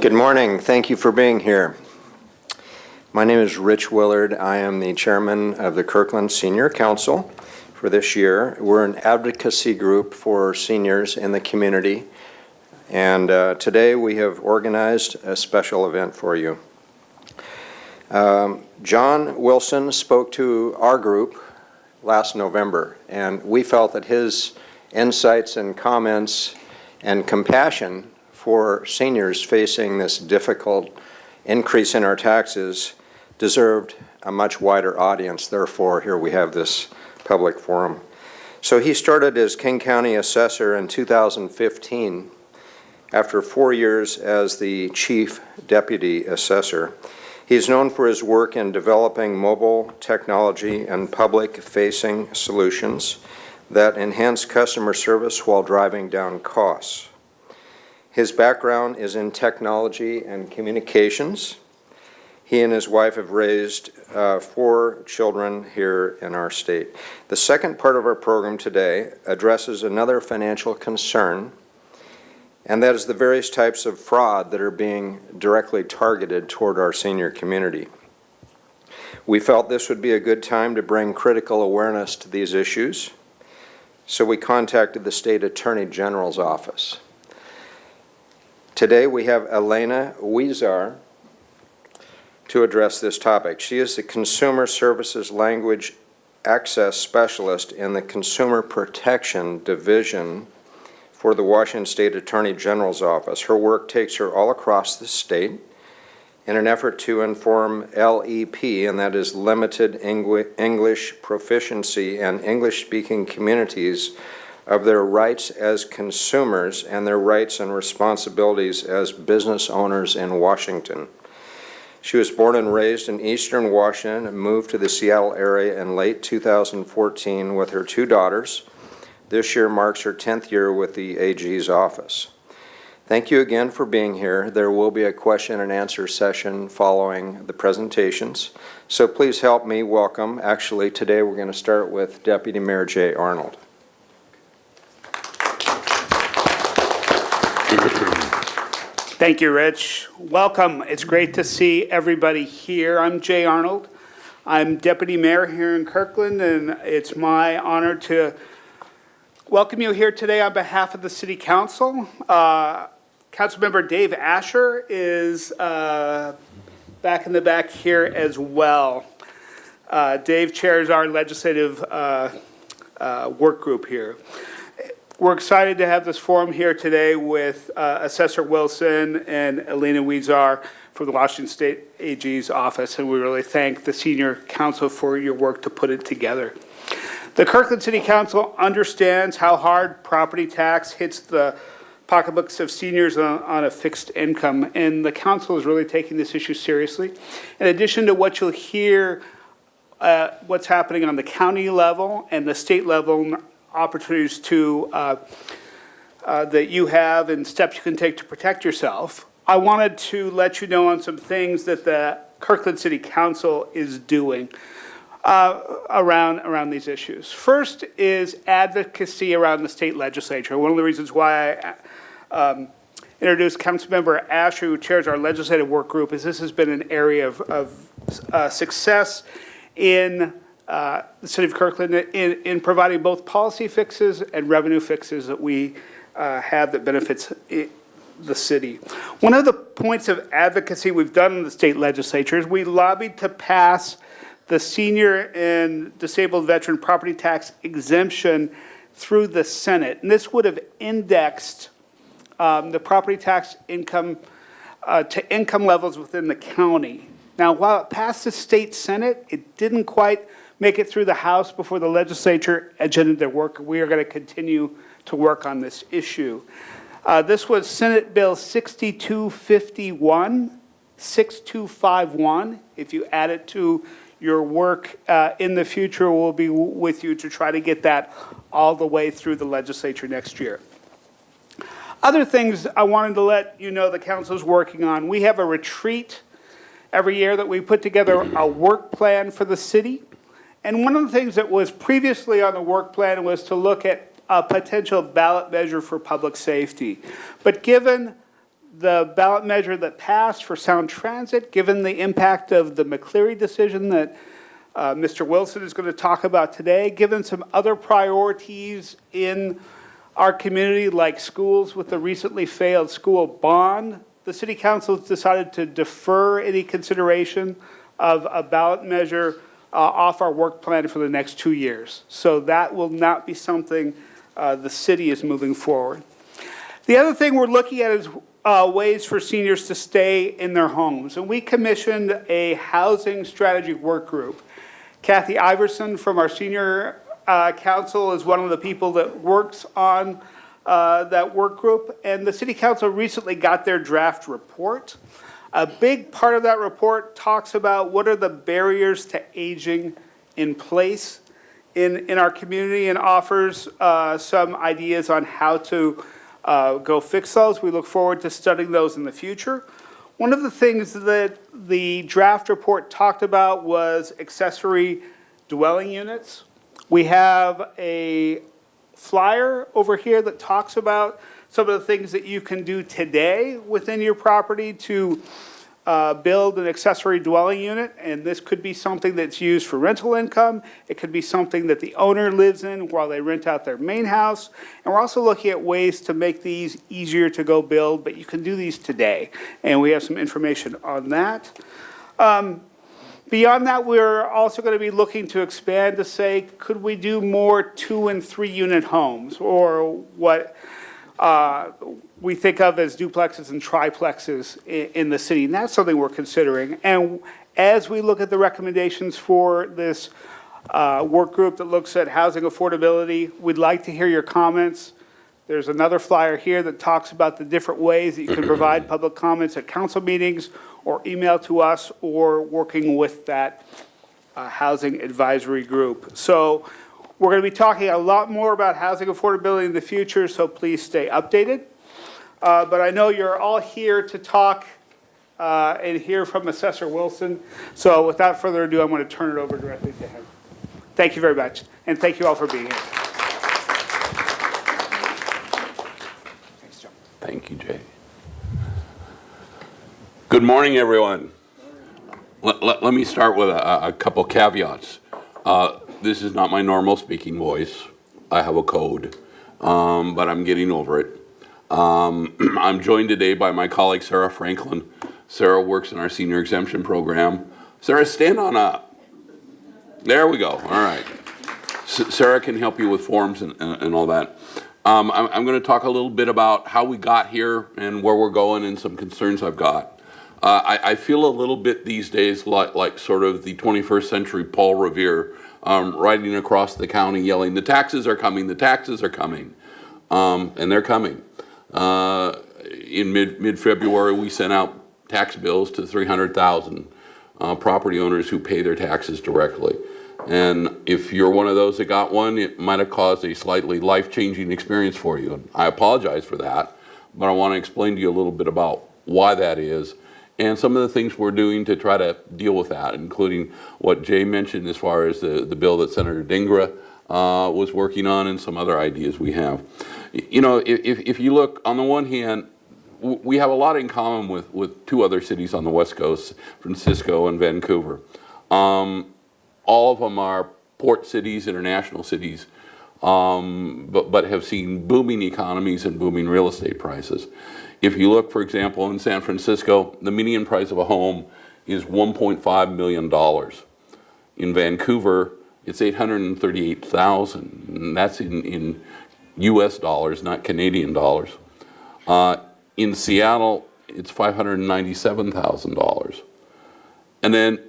Good morning. Thank you for being here. My name is Rich Willard. I am the chairman of the Kirkland Senior Council for this year. We're an advocacy group for seniors in the community, and today we have organized a special event for you. John Wilson spoke to our group last November, and we felt that his insights and comments and compassion for seniors facing this difficult increase in our taxes deserved a much wider audience. Therefore, here we have this public forum. So he started as King County Assessor in 2015 after 4 years as the Chief Deputy Assessor. He's known for his work in developing mobile technology and public-facing solutions that enhance customer service while driving down costs. His background is in technology and communications. He and his wife have raised 4 children here in our state. The second part of our program today addresses another financial concern, and that is the various types of fraud that are being directly targeted toward our senior community. We felt this would be a good time to bring critical awareness to these issues, so we contacted the State Attorney General's office. Today we have Elena Huizar to address this topic. She is the Consumer Services Language Access Specialist in the Consumer Protection Division for the Washington State Attorney General's office. Her work takes her all across the state in an effort to inform LEP, and that is Limited English Proficiency, and English-speaking communities of their rights as consumers and their rights and responsibilities as business owners in Washington. She was born and raised in Eastern Washington and moved to the Seattle area in late 2014 with her 2 daughters. This year marks her 10th year with the AG's office. Thank you again for being here. There will be a question and answer session following the presentations. So please help me welcome, actually today we're going to start with Deputy Mayor Jay Arnold. Thank you, Rich. Welcome. It's great to see everybody here. I'm Jay Arnold. I'm Deputy Mayor here in Kirkland, and it's my honor to welcome you here today on behalf of the City Council. Councilmember Dave Asher is back in the back here as well. Dave chairs our legislative work group here. We're excited to have this forum here today with Assessor Wilson and Elena Huizar from the Washington State AG's office, and we really thank the Senior Council for your work to put it together. The Kirkland City Council understands how hard property tax hits the pocketbooks of seniors on a fixed income, and the council is really taking this issue seriously. In addition to what you'll hear, what's happening on the county level and the state level, opportunities to that you have and steps you can take to protect yourself, I wanted to let you know on some things that the Kirkland City Council is doing around these issues. First is advocacy around the state legislature. One of the reasons why I introduced Councilmember Asher, who chairs our legislative work group, is this has been an area of success in the City of Kirkland in providing both policy fixes and revenue fixes that we have that benefits the city. One of the points of advocacy we've done in the state legislature is we lobbied to pass the senior and disabled veteran property tax exemption through the Senate. And this would have indexed the property tax income to income levels within the county. Now, while it passed the state Senate, it didn't quite make it through the House before the legislature agendaed their work. We are going to continue to work on this issue. This was Senate Bill 6251. If you add it to your work in the future, we'll be with you to try to get that all the way through the legislature next year. Other things I wanted to let you know the council is working on. We have a retreat every year that we put together a work plan for the city. And one of the things that was previously on the work plan was to look at a potential ballot measure for public safety. But given the ballot measure that passed for sound transit, given the impact of the McCleary decision that Mr. Wilson is going to talk about today, given some other priorities in our community like schools with the recently failed school bond, the City Council has decided to defer any consideration of a ballot measure off our work plan for the next 2 years. So that will not be something the city is moving forward. The other thing we're looking at is ways for seniors to stay in their homes. And we commissioned a housing strategy work group. Kathy Iverson from our senior council is one of the people that works on that work group. And the City Council recently got their draft report. A big part of that report talks about what are the barriers to aging in place in our community and offers some ideas on how to go fix those. We look forward to studying those in the future. One of the things that the draft report talked about was accessory dwelling units. We have a flyer over here that talks about some of the things that you can do today within your property to build an accessory dwelling unit, and this could be something that's used for rental income. It could be something that the owner lives in while they rent out their main house. And we're also looking at ways to make these easier to go build, but you can do these today. And we have some information on that. Beyond that, we're also going to be looking to expand to say, could we do more 2- and 3-unit homes, or what we think of as duplexes and triplexes in the city, and that's something we're considering. And as we look at the recommendations for this work group that looks at housing affordability, we'd like to hear your comments. There's another flyer here that talks about the different ways that you can provide public comments at council meetings or email to us or working with that housing advisory group. So we're going to be talking a lot more about housing affordability in the future, so please stay updated. But I know you're all here to talk and hear from Assessor Wilson. So without further ado, I'm going to turn it over directly to him. Thank you very much, and thank you all for being here. Thanks, John. Thank you, Jay. Good morning, everyone. Let me start with a couple caveats. This is not my normal speaking voice. I have a code, but I'm getting over it. I'm joined today by my colleague, Sarah Franklin. Sarah works in our senior exemption program. Sarah, stand on up. There we go. All right. Sarah can help you with forms and all that. I'm going to talk a little bit about how we got here and where we're going and some concerns I've got. I feel a little bit these days like sort of the 21st century Paul Revere riding across the county yelling, the taxes are coming, the taxes are coming. And they're coming. In mid-February, we sent out tax bills to 300,000 property owners who pay their taxes directly. And if you're one of those that got one, it might have caused a slightly life-changing experience for you. And I apologize for that, but I want to explain to you a little bit about why that is and some of the things we're doing to try to deal with that, including what Jay mentioned as far as the bill that Senator Dingra was working on and some other ideas we have. You know, if you look, on the one hand, we have a lot in common with two other cities on the West Coast, Francisco and Vancouver. All of them are port cities, international cities, but have seen booming economies and booming real estate prices. If you look, for example, in San Francisco, the median price of a home is $1.5 million. In Vancouver, it's $838,000, and that's in U.S. dollars, not Canadian dollars. In Seattle, it's $597,000. And then,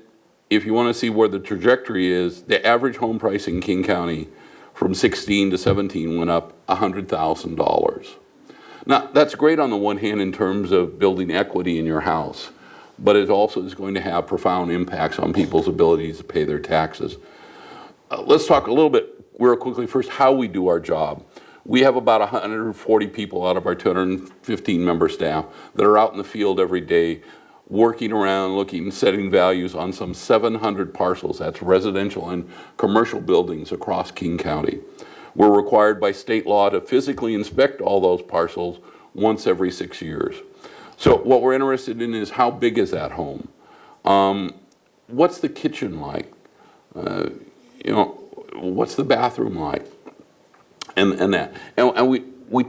if you want to see where the trajectory is, the average home price in King County from 16 to 17 went up $100,000. Now, that's great on the one hand in terms of building equity in your house, but it also is going to have profound impacts on people's abilities to pay their taxes. Let's talk a little bit real quickly first how we do our job. We have about 140 people out of our 215 member staff that are out in the field every day working around, looking, setting values on some 700 parcels. That's residential and commercial buildings across King County. We're required by state law to physically inspect all those parcels once every 6 years. So what we're interested in is how big is that home? What's the kitchen like? What's the bathroom like? And that. And we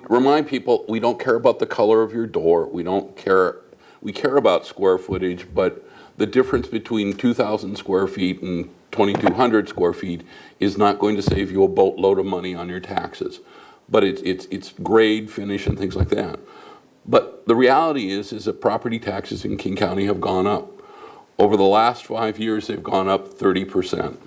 remind people we don't care about the color of your door. We care about square footage, but the difference between 2,000 square feet and 2,200 square feet is not going to save you a boatload of money on your taxes. But it's grade, finish, and things like that. But the reality is that property taxes in King County have gone up. Over the last 5 years, they've gone up 30%.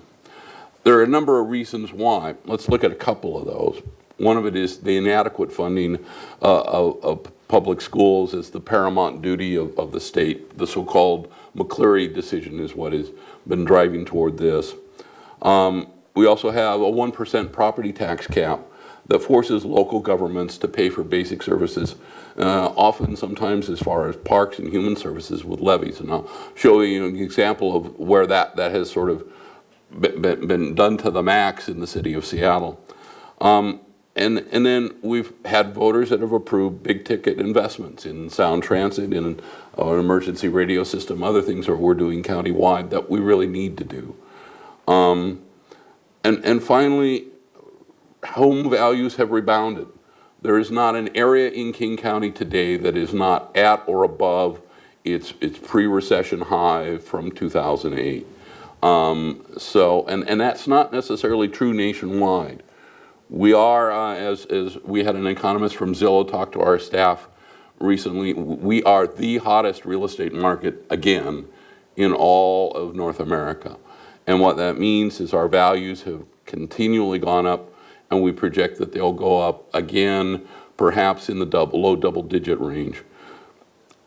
There are a number of reasons why. Let's look at a couple of those. One of it is the inadequate funding of public schools is the paramount duty of the state. The so-called McCleary decision is what has been driving toward this. We also have a 1% property tax cap that forces local governments to pay for basic services, often sometimes as far as parks and human services with levies. And I'll show you an example of where that has sort of been done to the max in the city of Seattle. And then we've had voters that have approved big ticket investments in sound transit, in an emergency radio system, other things that we're doing countywide that we really need to do. And finally, home values have rebounded. There is not an area in King County today that is not at or above its pre-recession high from 2008. And that's not necessarily true nationwide. We are, as we had an economist from Zillow talk to our staff recently, we are the hottest real estate market again in all of North America. And what that means is our values have continually gone up, and we project that they'll go up again, perhaps in the low double-digit range.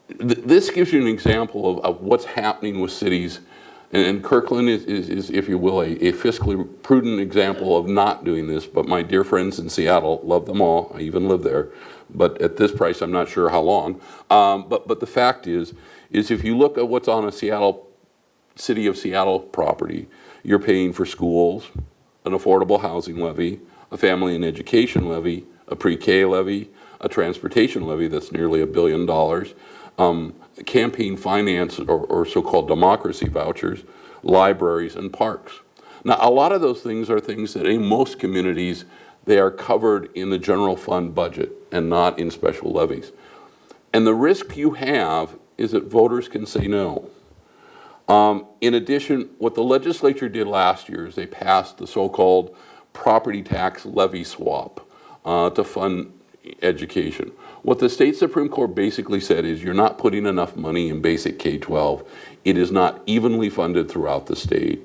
This gives you an example of what's happening with cities, and Kirkland is, if you will, a fiscally prudent example of not doing this, but my dear friends in Seattle, love them all, I even live there, but at this price I'm not sure how long. But the fact is if you look at what's on a City of Seattle property, you're paying for schools, an affordable housing levy, a family and education levy, a pre-K levy, a transportation levy that's nearly $1 billion, campaign finance or so-called democracy vouchers, libraries, and parks. Now, a lot of those things are things that in most communities, they are covered in the general fund budget and not in special levies. And the risk you have is that voters can say no. In addition, what the legislature did last year is they passed the so-called property tax levy swap to fund education. What the state Supreme Court basically said is you're not putting enough money in basic K-12. It is not evenly funded throughout the state.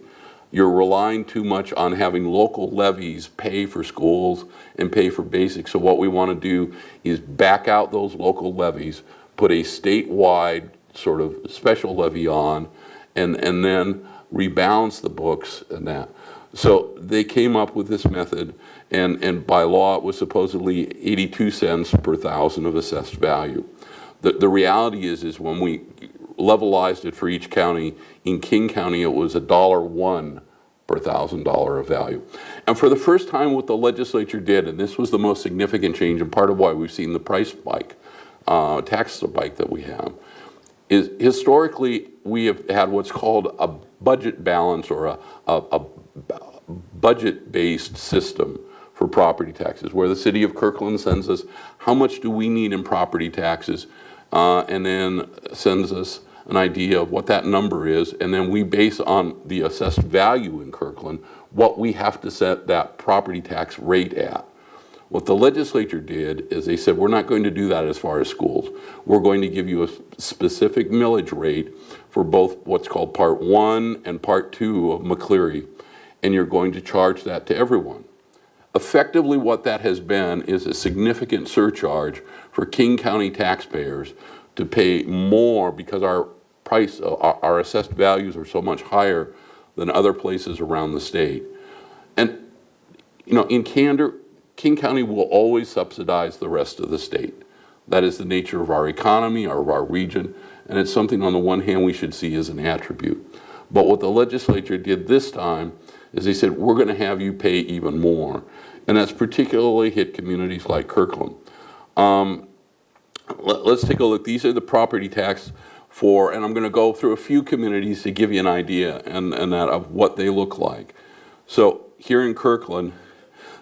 You're relying too much on having local levies pay for schools and pay for basic. So what we want to do is back out those local levies, put a statewide sort of special levy on, and then rebalance the books and that. So they came up with this method, and by law it was supposedly 82 cents per thousand of assessed value. The reality is when we levelized it for each county, in King County it was $1 per $1,000 of value. And for the first time what the legislature did, and this was the most significant change and part of why we've seen the price spike, tax spike that we have, is historically we have had what's called a budget balance or a budget-based system for property taxes, where the city of Kirkland sends us how much do we need in property taxes, and then sends us an idea of what that number is, and then we base on the assessed value in Kirkland what we have to set that property tax rate at. What the legislature did is they said, we're not going to do that as far as schools. We're going to give you a specific millage rate for both what's called Part 1 and Part 2 of McCleary, and you're going to charge that to everyone. Effectively, what that has been is a significant surcharge for King County taxpayers to pay more because our assessed values are so much higher than other places around the state. And, you know, in candor, King County will always subsidize the rest of the state. That is the nature of our economy or of our region, and it's something on the one hand we should see as an attribute. But what the legislature did this time is they said, we're going to have you pay even more. And that's particularly hit communities like Kirkland. let's take a look. These are the property tax for, and I'm going to go through a few communities to give you an idea and that of what they look like. So here in Kirkland,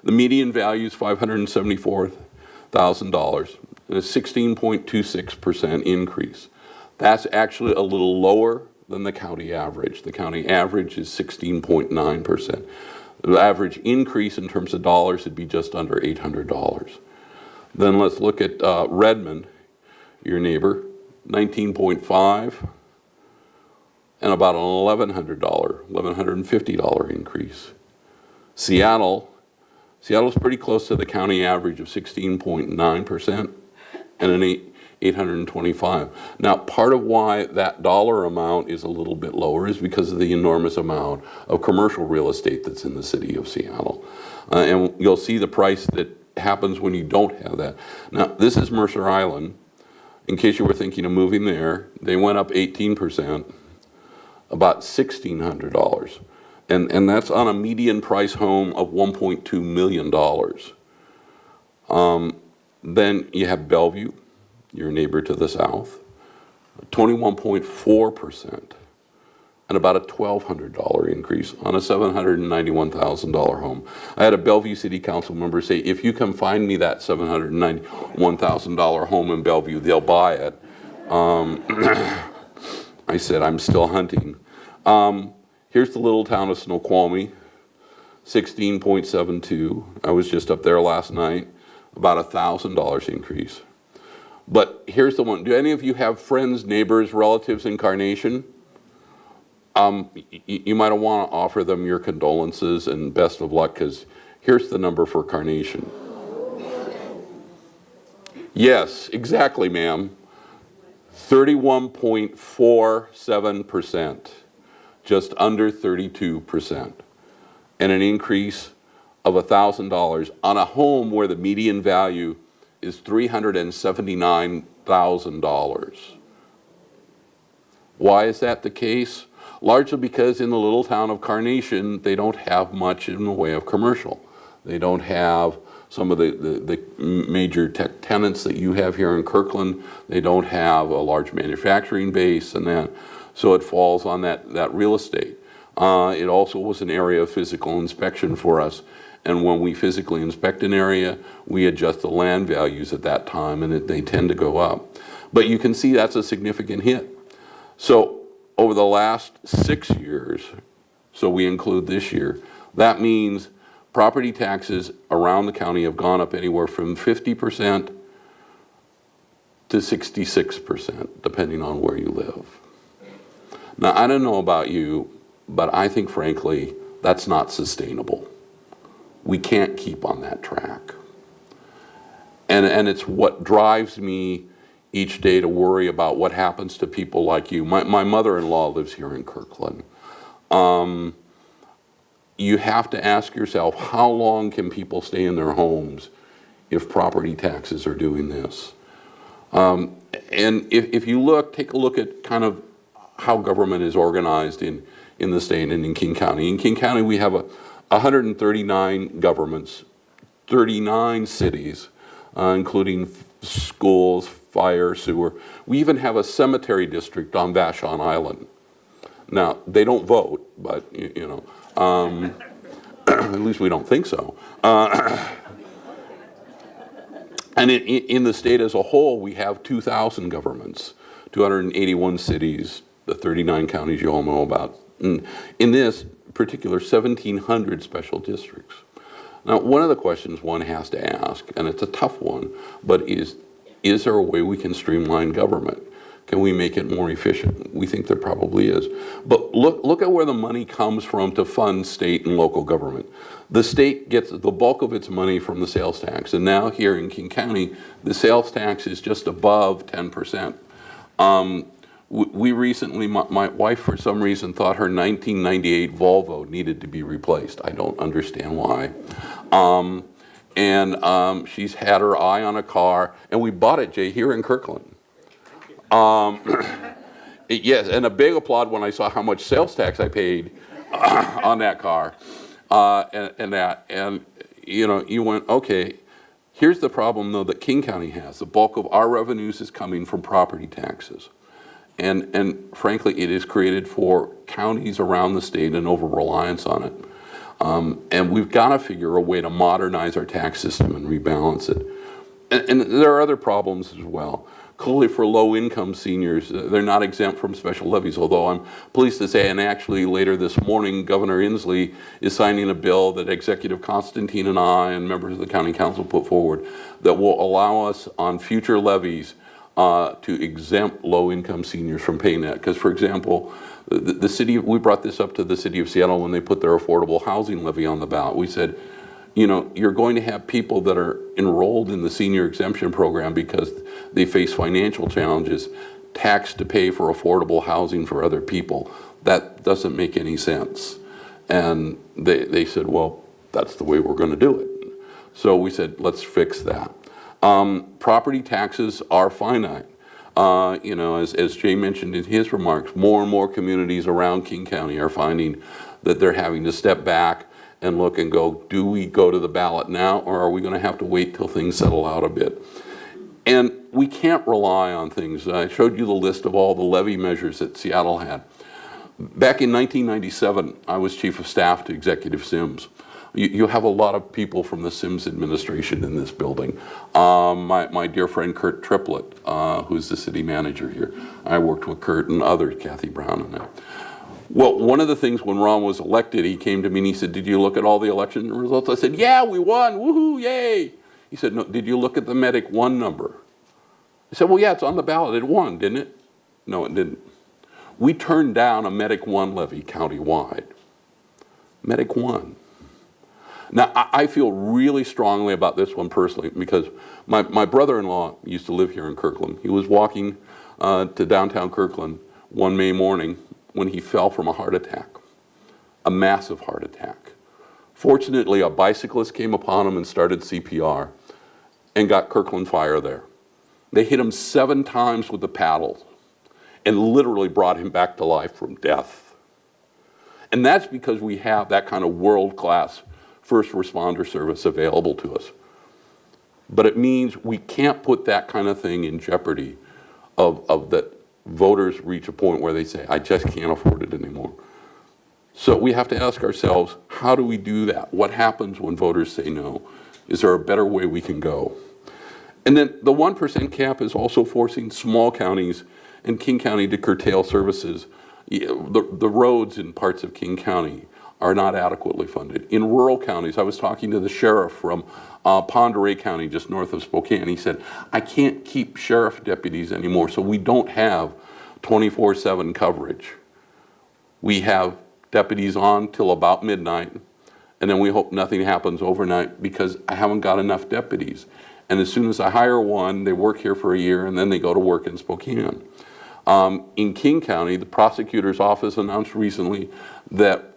the median value is $574,000, and a 16.26% increase. That's actually a little lower than the county average. The county average is 16.9%. The average increase in terms of dollars would be just under $800. Then let's look at Redmond, your neighbor, 19.5, and about an $1,150 increase. Seattle's pretty close to the county average of 16.9% and an 825. Now, part of why that dollar amount is a little bit lower is because of the enormous amount of commercial real estate that's in the city of Seattle. And you'll see the price that happens when you don't have that. Now, this is Mercer Island. In case you were thinking of moving there, they went up 18%, about $1,600. And that's on a median price home of $1.2 million. Then you have Bellevue, your neighbor to the south, 21.4%, and about a $1,200 increase on a $791,000 home. I had a Bellevue City Council member say, if you can find me that $791,000 home in Bellevue, they'll buy it. I said, I'm still hunting. Here's the little town of Snoqualmie, 16.72. I was just up there last night, about a $1,000 increase. But here's the one. Do any of you have friends, neighbors, relatives in Carnation? You might want to offer them your condolences and best of luck, because here's the number for Carnation. Yes, exactly, ma'am. 31.47%, just under 32%, and an increase of $1,000 on a home where the median value is $379,000. Why is that the case? Largely because in the little town of Carnation, they don't have much in the way of commercial. They don't have some of the major tech tenants that you have here in Kirkland. They don't have a large manufacturing base and that. So it falls on that real estate. It also was an area of physical inspection for us. And when we physically inspect an area, we adjust the land values at that time, and they tend to go up. But you can see that's a significant hit. So over the last 6 years, so we include this year, that means property taxes around the county have gone up anywhere from 50% to 66%, depending on where you live. Now, I don't know about you, but I think, frankly, that's not sustainable. We can't keep on that track. And it's what drives me each day to worry about what happens to people like you. My mother-in-law lives here in Kirkland. You have to ask yourself, how long can people stay in their homes if property taxes are doing this? And if you take a look at kind of how government is organized in the state and in King County. In King County, we have 139 governments, 39 cities, including schools, fire, sewer. We even have a cemetery district on Vashon Island. Now, they don't vote, but, you know, at least we don't think so. And in the state as a whole, we have 2,000 governments, 281 cities, the 39 counties you all know about. And in this particular, 1,700 special districts. Now, one of the questions one has to ask, and it's a tough one, but is there a way we can streamline government? Can we make it more efficient? We think there probably is. But look at where the money comes from to fund state and local government. The state gets the bulk of its money from the sales tax. And now here in King County, the sales tax is just above 10%. We recently, my wife for some reason thought her 1998 Volvo needed to be replaced. I don't understand why. She's had her eye on a car, and we bought it, Jay, here in Kirkland. Yes, and a big applaud when I saw how much sales tax I paid on that car, and you know, you went, okay, Here's the problem, though, that King County has. The bulk of our revenues is coming from property taxes. And frankly, it is created for counties around the state and over-reliance on it. And we've got to figure a way to modernize our tax system and rebalance it. And there are other problems as well. Clearly for low-income seniors, they're not exempt from special levies, although I'm pleased to say, and actually later this morning, Governor Inslee is signing a bill that Executive Constantine and I and members of the County Council put forward that will allow us on future levies to exempt low-income seniors from paying that. Because, for example, the city, we brought this up to the city of Seattle when they put their affordable housing levy on the ballot. We said, you know, you're going to have people that are enrolled in the senior exemption program because they face financial challenges, taxed to pay for affordable housing for other people. That doesn't make any sense. And they said, well, that's the way we're going to do it. So we said, let's fix that. Property taxes are finite. You know, as Jay mentioned in his remarks, more and more communities around King County are finding that they're having to step back and look and go, do we go to the ballot now, or are we going to have to wait till things settle out a bit? And we can't rely on things. I showed you the list of all the levy measures that Seattle had. Back in 1997, I was chief of staff to Executive Sims. You have a lot of people from the Sims administration in this building. My dear friend Kurt Triplett, who's the city manager here. I worked with Kurt and others, Kathy Brown and that. Well, one of the things when Ron was elected, he came to me and he said, did you look at all the election results? I said, yeah, we won, woohoo, yay. He said, no, did you look at the Medic 1 number? I said, well, yeah, it's on the ballot, it won, didn't it? No, it didn't. We turned down a Medic 1 levy countywide. Medic 1. Now, I feel really strongly about this one personally because my brother-in-law used to live here in Kirkland. He was walking to downtown Kirkland one May morning when he fell from a heart attack, a massive heart attack. Fortunately, a bicyclist came upon him and started CPR and got Kirkland Fire there. They hit him 7 times with the paddle and literally brought him back to life from death. And that's because we have that kind of world-class first responder service available to us. But it means we can't put that kind of thing in jeopardy of that voters reach a point where they say, I just can't afford it anymore. So we have to ask ourselves, how do we do that? What happens when voters say no? Is there a better way we can go? And then the 1% cap is also forcing small counties and King County to curtail services. The roads in parts of King County are not adequately funded. In rural counties, I was talking to the sheriff from Ponderay County, just north of Spokane. He said, I can't keep sheriff deputies anymore, so we don't have 24/7 coverage. We have deputies on till about midnight, and then we hope nothing happens overnight because I haven't got enough deputies. And as soon as I hire one, they work here for a year, and then they go to work in Spokane. In King County, the prosecutor's office announced recently that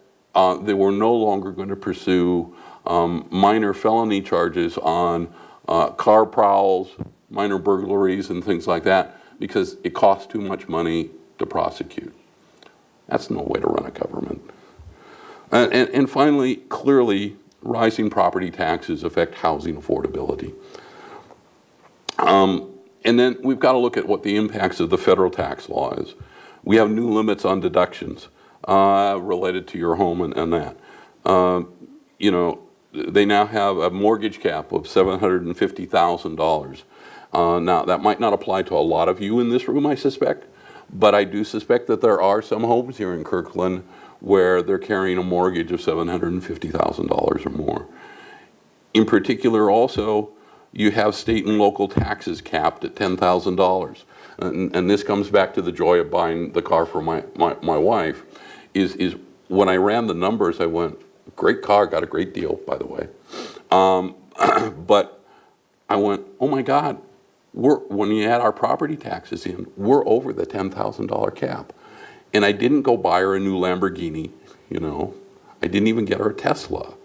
they were no longer going to pursue minor felony charges on car prowls, minor burglaries, and things like that because it costs too much money to prosecute. That's no way to run a government. And finally, clearly, rising property taxes affect housing affordability. And then we've got to look at what the impacts of the federal tax law is. We have new limits on deductions related to your home and that. You know, they now have a mortgage cap of $750,000. Now, that might not apply to a lot of you in this room, I suspect, but I do suspect that there are some homes here in Kirkland where they're carrying a mortgage of $750,000 or more. In particular, also, you have state and local taxes capped at $10,000. And this comes back to the joy of buying the car for my wife, is when I ran the numbers, I went, great car, got a great deal, by the way. But I went, oh my God, when you add our property taxes in, we're over the $10,000 cap. And I didn't go buy her a new Lamborghini, you know. I didn't even get her a Tesla.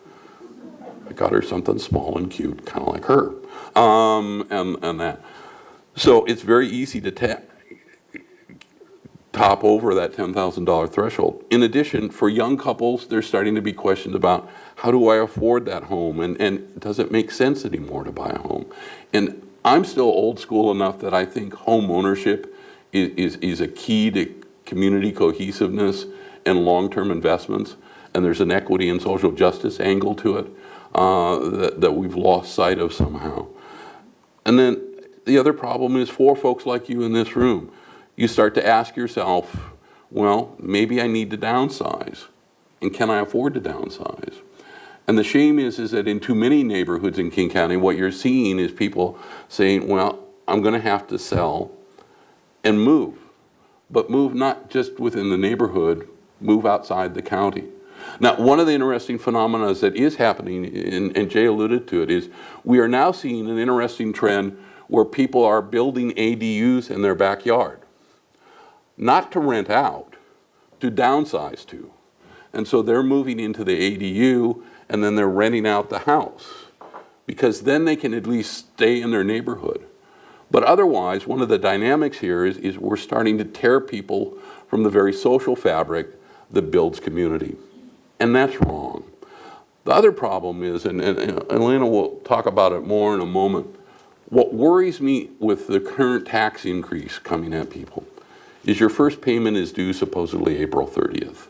I got her something small and cute, kind of like her, and that. So it's very easy to top over that $10,000 threshold. In addition, for young couples, there's starting to be questions about how do I afford that home, and does it make sense anymore to buy a home? And I'm still old school enough that I think home ownership is a key to community cohesiveness and long-term investments, and there's an equity and social justice angle to it that we've lost sight of somehow. And then the other problem is for folks like you in this room, you start to ask yourself, well, maybe I need to downsize, and can I afford to downsize? And the shame is that in too many neighborhoods in King County, what you're seeing is people saying, well, I'm going to have to sell and move, but move not just within the neighborhood, move outside the county. Now, one of the interesting phenomena that is happening, and Jay alluded to it, is we are now seeing an interesting trend where people are building ADUs in their backyard, not to rent out, to downsize to. And so they're moving into the ADU, and then they're renting out the house, because then they can at least stay in their neighborhood. But otherwise, one of the dynamics here is we're starting to tear people from the very social fabric that builds community. And that's wrong. The other problem is, and Elena will talk about it more in a moment, what worries me with the current tax increase coming at people is your first payment is due supposedly April 30th.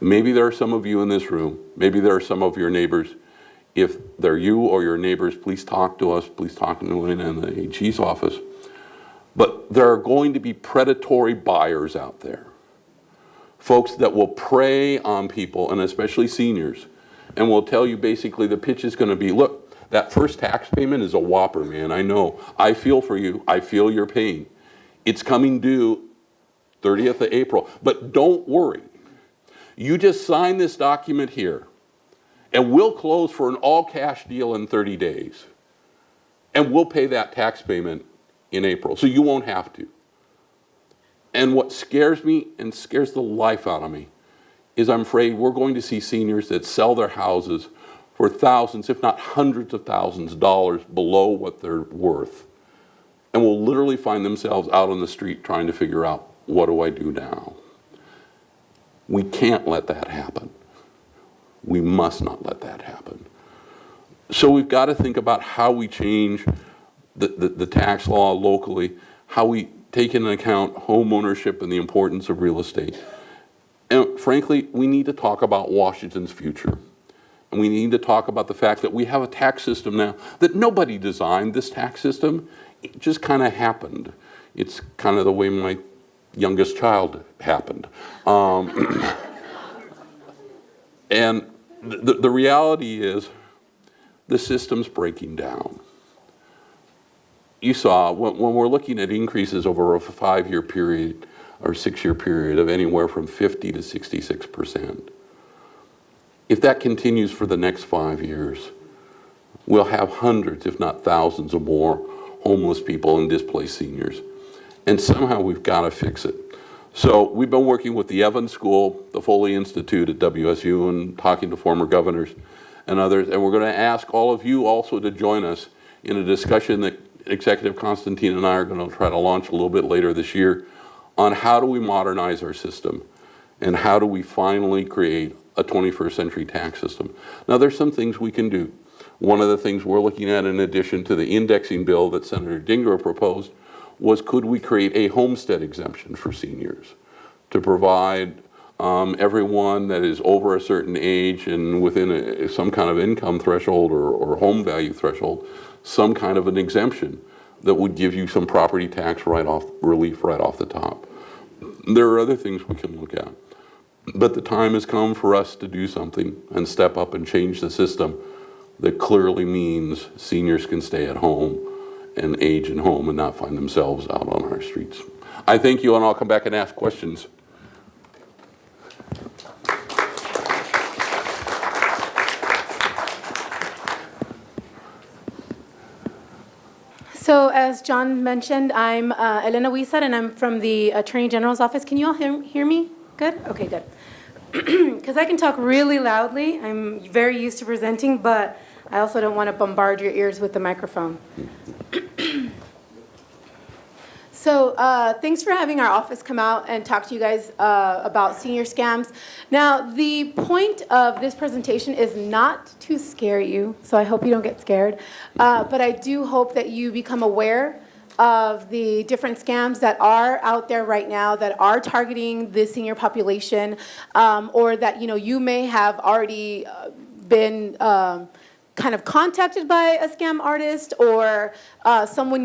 Maybe there are some of you in this room, maybe there are some of your neighbors. If they're you or your neighbors, please talk to us, please talk to Elena in the AG's office. But there are going to be predatory buyers out there. Folks that will prey on people, and especially seniors, and will tell you basically the pitch is going to be, look, that first tax payment is a whopper, man. I know. I feel for you. I feel your pain. It's coming due 30th of April. But don't worry. You just sign this document here, and we'll close for an all-cash deal in 30 days. And we'll pay that tax payment in April, so you won't have to. And what scares me and scares the life out of me is I'm afraid we're going to see seniors that sell their houses for thousands, if not hundreds of thousands of dollars below what they're worth, and will literally find themselves out on the street trying to figure out, what do I do now? We can't let that happen. We must not let that happen. So we've got to think about how we change the tax law locally, how we take into account home ownership and the importance of real estate. And frankly, we need to talk about Washington's future. And we need to talk about the fact that we have a tax system now that nobody designed. This tax system, it just kind of happened. It's kind of the way my youngest child happened. And the reality is the system's breaking down. You saw when we're looking at increases over a 5-year period or 6-year period of anywhere from 50 to 66%. If that continues for the next 5 years, we'll have hundreds, if not thousands, of more homeless people and displaced seniors. And somehow we've got to fix it. So we've been working with the Evans School, the Foley Institute at WSU, and talking to former governors and others. And we're going to ask all of you also to join us in a discussion that Executive Constantine and I are going to try to launch a little bit later this year on how do we modernize our system and how do we finally create a 21st century tax system. Now there's some things we can do. One of the things we're looking at, in addition to the indexing bill that Senator Dinger proposed, was could we create a homestead exemption for seniors to provide everyone that is over a certain age and within some kind of income threshold or home value threshold, some kind of an exemption that would give you some property tax relief right off the top. There are other things we can look at. But the time has come for us to do something and step up and change the system that clearly means seniors can stay at home and age in home and not find themselves out on our streets. I thank you, and I'll come back and ask questions. So as John mentioned, I'm Elena Huizar, and I'm from the Attorney General's office. Can you all hear me? Good? Okay, good. Because I can talk really loudly. I'm very used to presenting, but I also don't want to bombard your ears with the microphone. So thanks for having our office come out and talk to you guys about senior scams. Now, the point of this presentation is not to scare you, so I hope you don't get scared. But I do hope that you become aware of the different scams that are out there right now that are targeting the senior population, or that you may have already been kind of contacted by a scam artist, or someone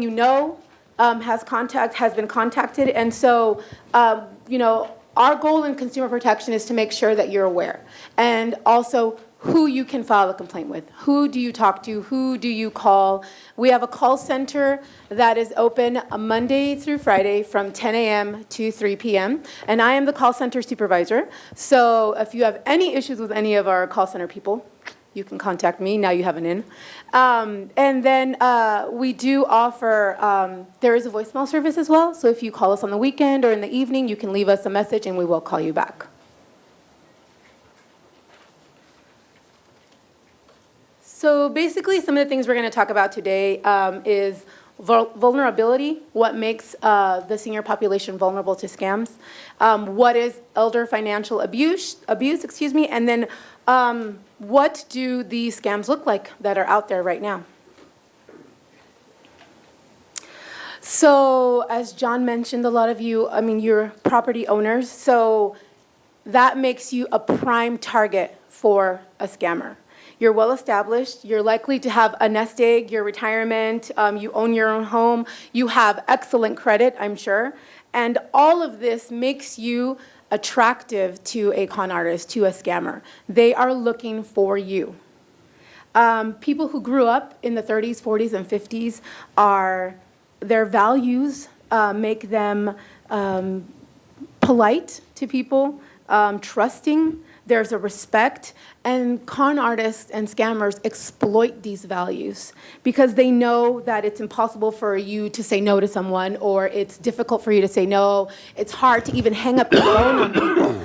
has been contacted. And so our goal in consumer protection is to make sure that you're aware, and also who you can file a complaint with. Who do you talk to? Who do you call? We have a call center that is open Monday through Friday from 10 a.m. to 3 p.m. And I am the call center supervisor. So if you have any issues with any of our call center people, you can contact me. Now you have an in. And then we do offer, there is a voicemail service as well. So if you call us on the weekend or in the evening, you can leave us a message and we will call you back. So basically, some of the things we're going to talk about today is vulnerability, what makes the senior population vulnerable to scams, what is elder financial abuse, and then what do these scams look like that are out there right now. So as John mentioned, a lot of you, you're property owners, so that makes you a prime target for a scammer. You're well established, you're likely to have a nest egg, your retirement, you own your own home, you have excellent credit, I'm sure, and all of this makes you attractive to a con artist, to a scammer. They are looking for you. People who grew up in the 30s, 40s, and 50s their values make them polite to people, trusting. There's a respect, and con artists and scammers exploit these values because they know that it's impossible for you to say no to someone, or it's difficult for you to say no. It's hard to even hang up the phone on people.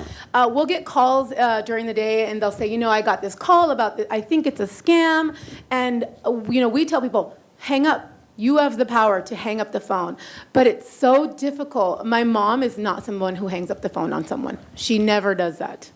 We'll get calls during the day, and they'll say, I got this call about this. I think it's a scam, and we tell people, hang up. You have the power to hang up the phone. But it's so difficult. My mom is not someone who hangs up the phone on someone. She never does that.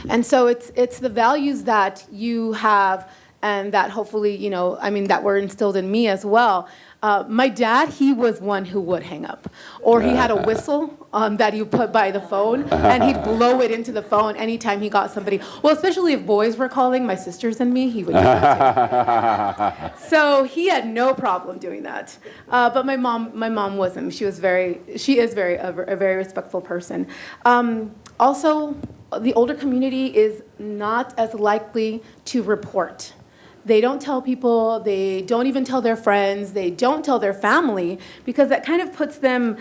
And so it's the values that you have, and that hopefully, that were instilled in me as well. My dad, he was one who would hang up. Or he had a whistle that you put by the phone, and he'd blow it into the phone anytime he got somebody. Well, especially if boys were calling, my sisters and me, he would do that too. So he had no problem doing that. But my mom wasn't. She is a very respectful person. Also, the older community is not as likely to report. They don't tell people, they don't even tell their friends, they don't tell their family, because that kind of puts them,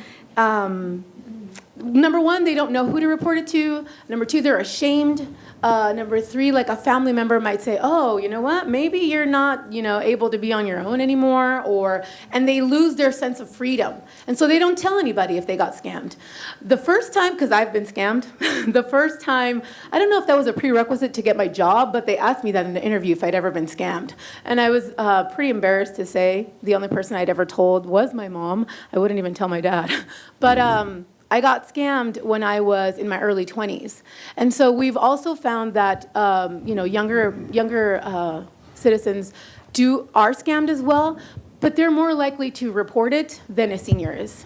number one, they don't know who to report it to. Number two, they're ashamed. Number three, like a family member might say, oh, you know what, maybe you're not, able to be on your own anymore, and they lose their sense of freedom. And so they don't tell anybody if they got scammed. The first time, because I've been scammed, the first time, I don't know if that was a prerequisite to get my job, but they asked me that in the interview if I'd ever been scammed. And I was pretty embarrassed to say the only person I'd ever told was my mom. I wouldn't even tell my dad. But I got scammed when I was in my early 20s. And so we've also found that younger citizens are scammed as well, but they're more likely to report it than a senior is.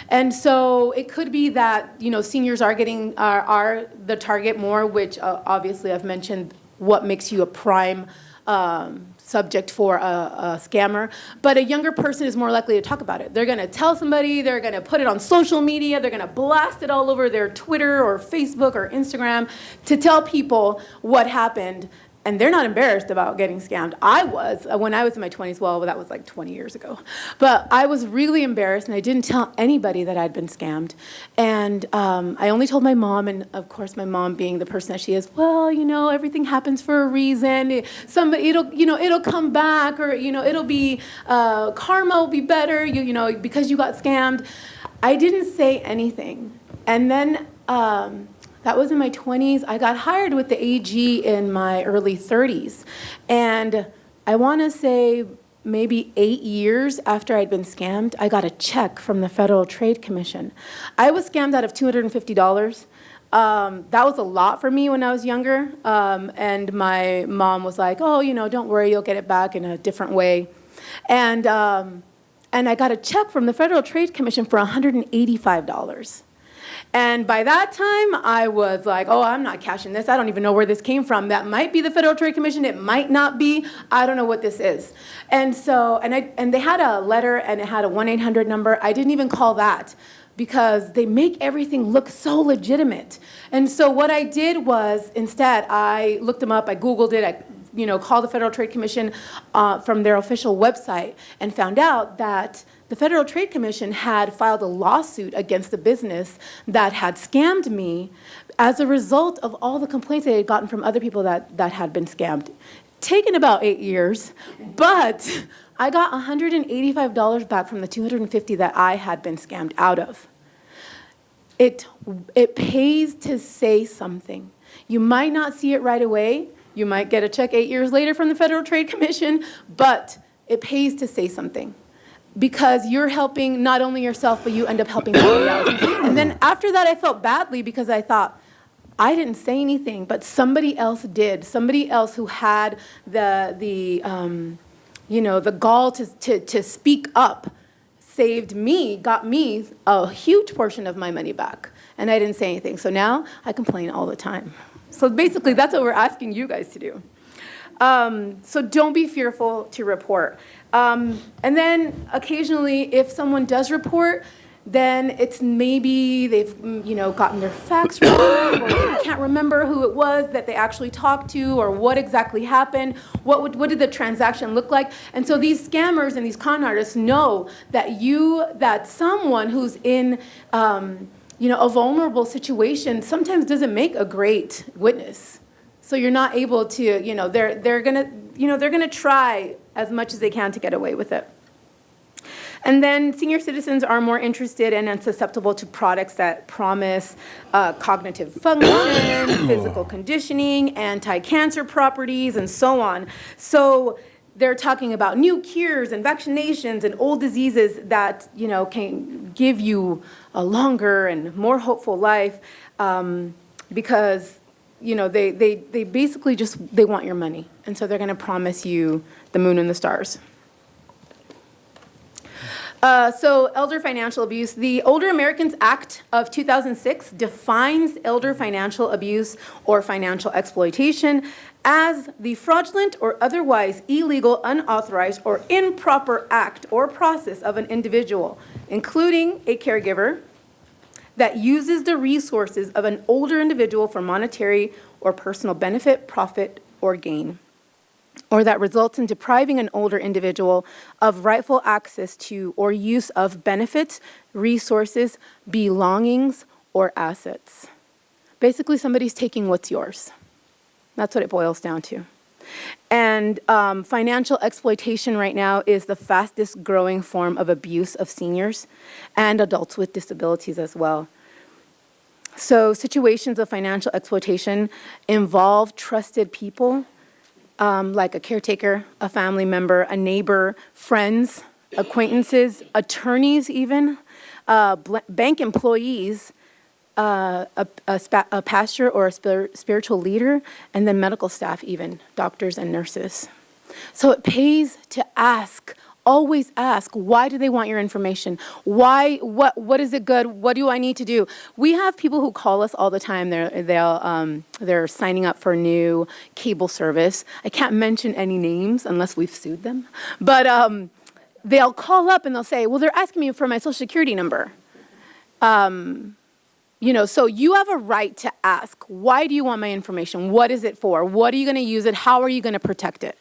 And so it could be that seniors are the target more, which obviously I've mentioned what makes you a prime subject for a scammer, but a younger person is more likely to talk about it. They're going to tell somebody, they're going to put it on social media, they're going to blast it all over their Twitter or Facebook or Instagram to tell people what happened. And they're not embarrassed about getting scammed. I was, when I was in my 20s, well, that was like 20 years ago. But I was really embarrassed, and I didn't tell anybody that I'd been scammed. And I only told my mom, and of course my mom being the person that she is, well, everything happens for a reason. It'll come back, or, it'll be, karma will be better, because you got scammed. I didn't say anything. And then, that was in my 20s. I got hired with the AG in my early 30s. And I want to say maybe 8 years after I'd been scammed, I got a check from the Federal Trade Commission. I was scammed out of $250. That was a lot for me when I was younger. And my mom was like, oh, don't worry, you'll get it back in a different way. And I got a check from the Federal Trade Commission for $185. And by that time, I was like, oh, I'm not cashing this. I don't even know where this came from. That might be the Federal Trade Commission. It might not be. I don't know what this is. And so, and they had a letter, and it had a 1-800 number. I didn't even call that because they make everything look so legitimate. And so what I did was, instead, I looked them up. I Googled it. I called the Federal Trade Commission from their official website and found out that the Federal Trade Commission had filed a lawsuit against the business that had scammed me as a result of all the complaints they had gotten from other people that had been scammed. Taken about 8 years, but I got $185 back from the $250 that I had been scammed out of. It pays to say something. You might not see it right away. You might get a check 8 years later from the Federal Trade Commission, but it pays to say something because you're helping not only yourself, but you end up helping somebody else. And then after that, I felt badly because I thought, I didn't say anything, but somebody else did. Somebody else who had the gall to speak up saved me, got me a huge portion of my money back. And I didn't say anything. So now I complain all the time. So basically, that's what we're asking you guys to do. So don't be fearful to report. And then occasionally, if someone does report, then it's maybe they've gotten their facts wrong, or they can't remember who it was that they actually talked to, or what exactly happened, what did the transaction look like. And so these scammers and these con artists know that someone who's in a vulnerable situation sometimes doesn't make a great witness. So you're not able to, they're gonna try as much as they can to get away with it. And then senior citizens are more interested and susceptible to products that promise cognitive function, physical conditioning, anti-cancer properties, and so on. So they're talking about new cures and vaccinations and old diseases that can give you a longer and more hopeful life because they basically they want your money, and so they're going to promise you the moon and the stars. So elder financial abuse. The Older Americans Act of 2006 defines elder financial abuse or financial exploitation as the fraudulent or otherwise illegal, unauthorized, or improper act or process of an individual, including a caregiver, that uses the resources of an older individual for monetary or personal benefit, profit, or gain, or that results in depriving an older individual of rightful access to or use of benefits, resources, belongings, or assets. Basically, somebody's taking what's yours. That's what it boils down to. And financial exploitation right now is the fastest growing form of abuse of seniors and adults with disabilities as well. So situations of financial exploitation involve trusted people, like a caretaker, a family member, a neighbor, friends, acquaintances, attorneys even, bank employees, a pastor or a spiritual leader, and then medical staff even, doctors and nurses. So it pays to ask, always ask, why do they want your information? Why, what is it good? What do I need to do? We have people who call us all the time. They're signing up for a new cable service. I can't mention any names unless we've sued them. But they'll call up and they'll say, well, they're asking me for my social security number. So you have a right to ask, why do you want my information? What is it for? What are you going to use it? How are you going to protect it?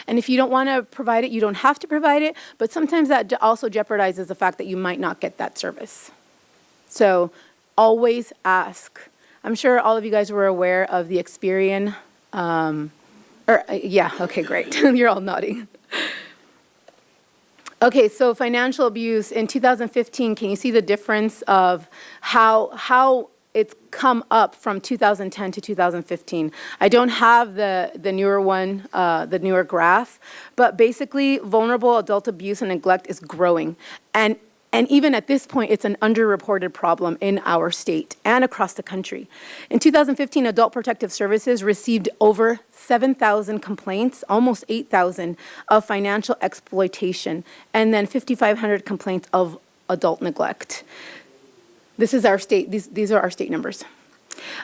And if you don't want to provide it, you don't have to provide it, but sometimes that also jeopardizes the fact that you might not get that service. So always ask. I'm sure all of you guys were aware of the Experian, okay, great. You're all nodding. Okay, so financial abuse in 2015, can you see the difference of how it's come up from 2010 to 2015. I don't have the newer one, the newer graph, but basically vulnerable adult abuse and neglect is growing. And even at this point, it's an underreported problem in our state and across the country. In 2015, Adult Protective Services received over 7,000 complaints, almost 8,000, of financial exploitation, and then 5,500 complaints of adult neglect. This is our state, these are our state numbers.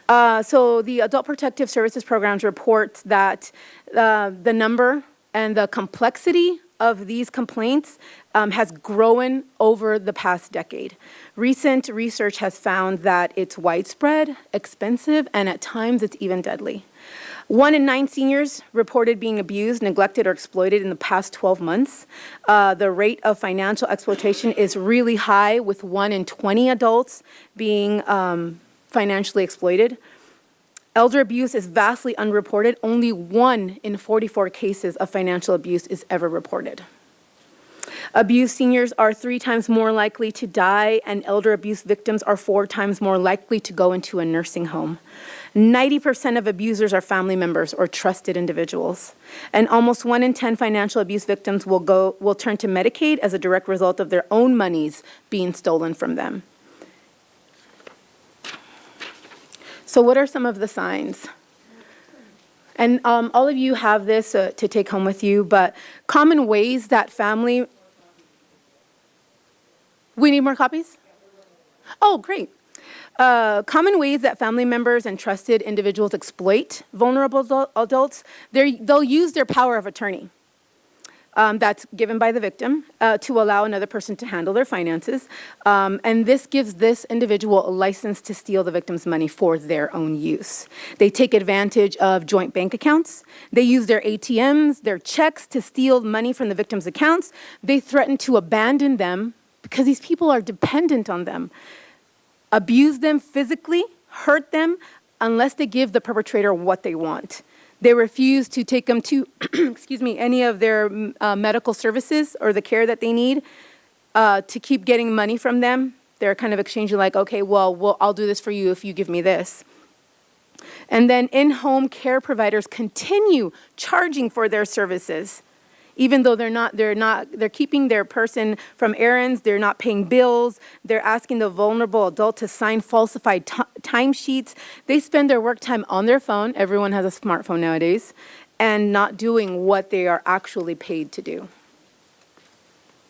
So the Adult Protective Services programs report that the number and the complexity of these complaints has grown over the past decade. Recent research has found that it's widespread, expensive, and at times it's even deadly. 1 in 9 seniors reported being abused, neglected, or exploited in the past 12 months. The rate of financial exploitation is really high, with 1 in 20 adults being financially exploited. Elder abuse is vastly unreported. Only 1 in 44 cases of financial abuse is ever reported. Abused seniors are 3 times more likely to die, and elder abuse victims are 4 times more likely to go into a nursing home. 90% of abusers are family members or trusted individuals. And almost 1 in 10 financial abuse victims will turn to Medicaid as a direct result of their own monies being stolen from them. So what are some of the signs? And all of you have this to take home with you, but common ways that family... We need more copies? Oh, great. Common ways that family members and trusted individuals exploit vulnerable adults, they'll use their power of attorney that's given by the victim to allow another person to handle their finances. And this gives this individual a license to steal the victim's money for their own use. They take advantage of joint bank accounts. They use their ATMs, their checks to steal money from the victim's accounts. They threaten to abandon them because these people are dependent on them. Abuse them physically, hurt them, unless they give the perpetrator what they want. They refuse to take them to, any of their medical services or the care that they need to keep getting money from them. They're kind of exchanging like, okay, well, I'll do this for you if you give me this. And then in-home care providers continue charging for their services. Even though they're keeping their person from errands, they're not paying bills, they're asking the vulnerable adult to sign falsified timesheets. They spend their work time on their phone, everyone has a smartphone nowadays, and not doing what they are actually paid to do.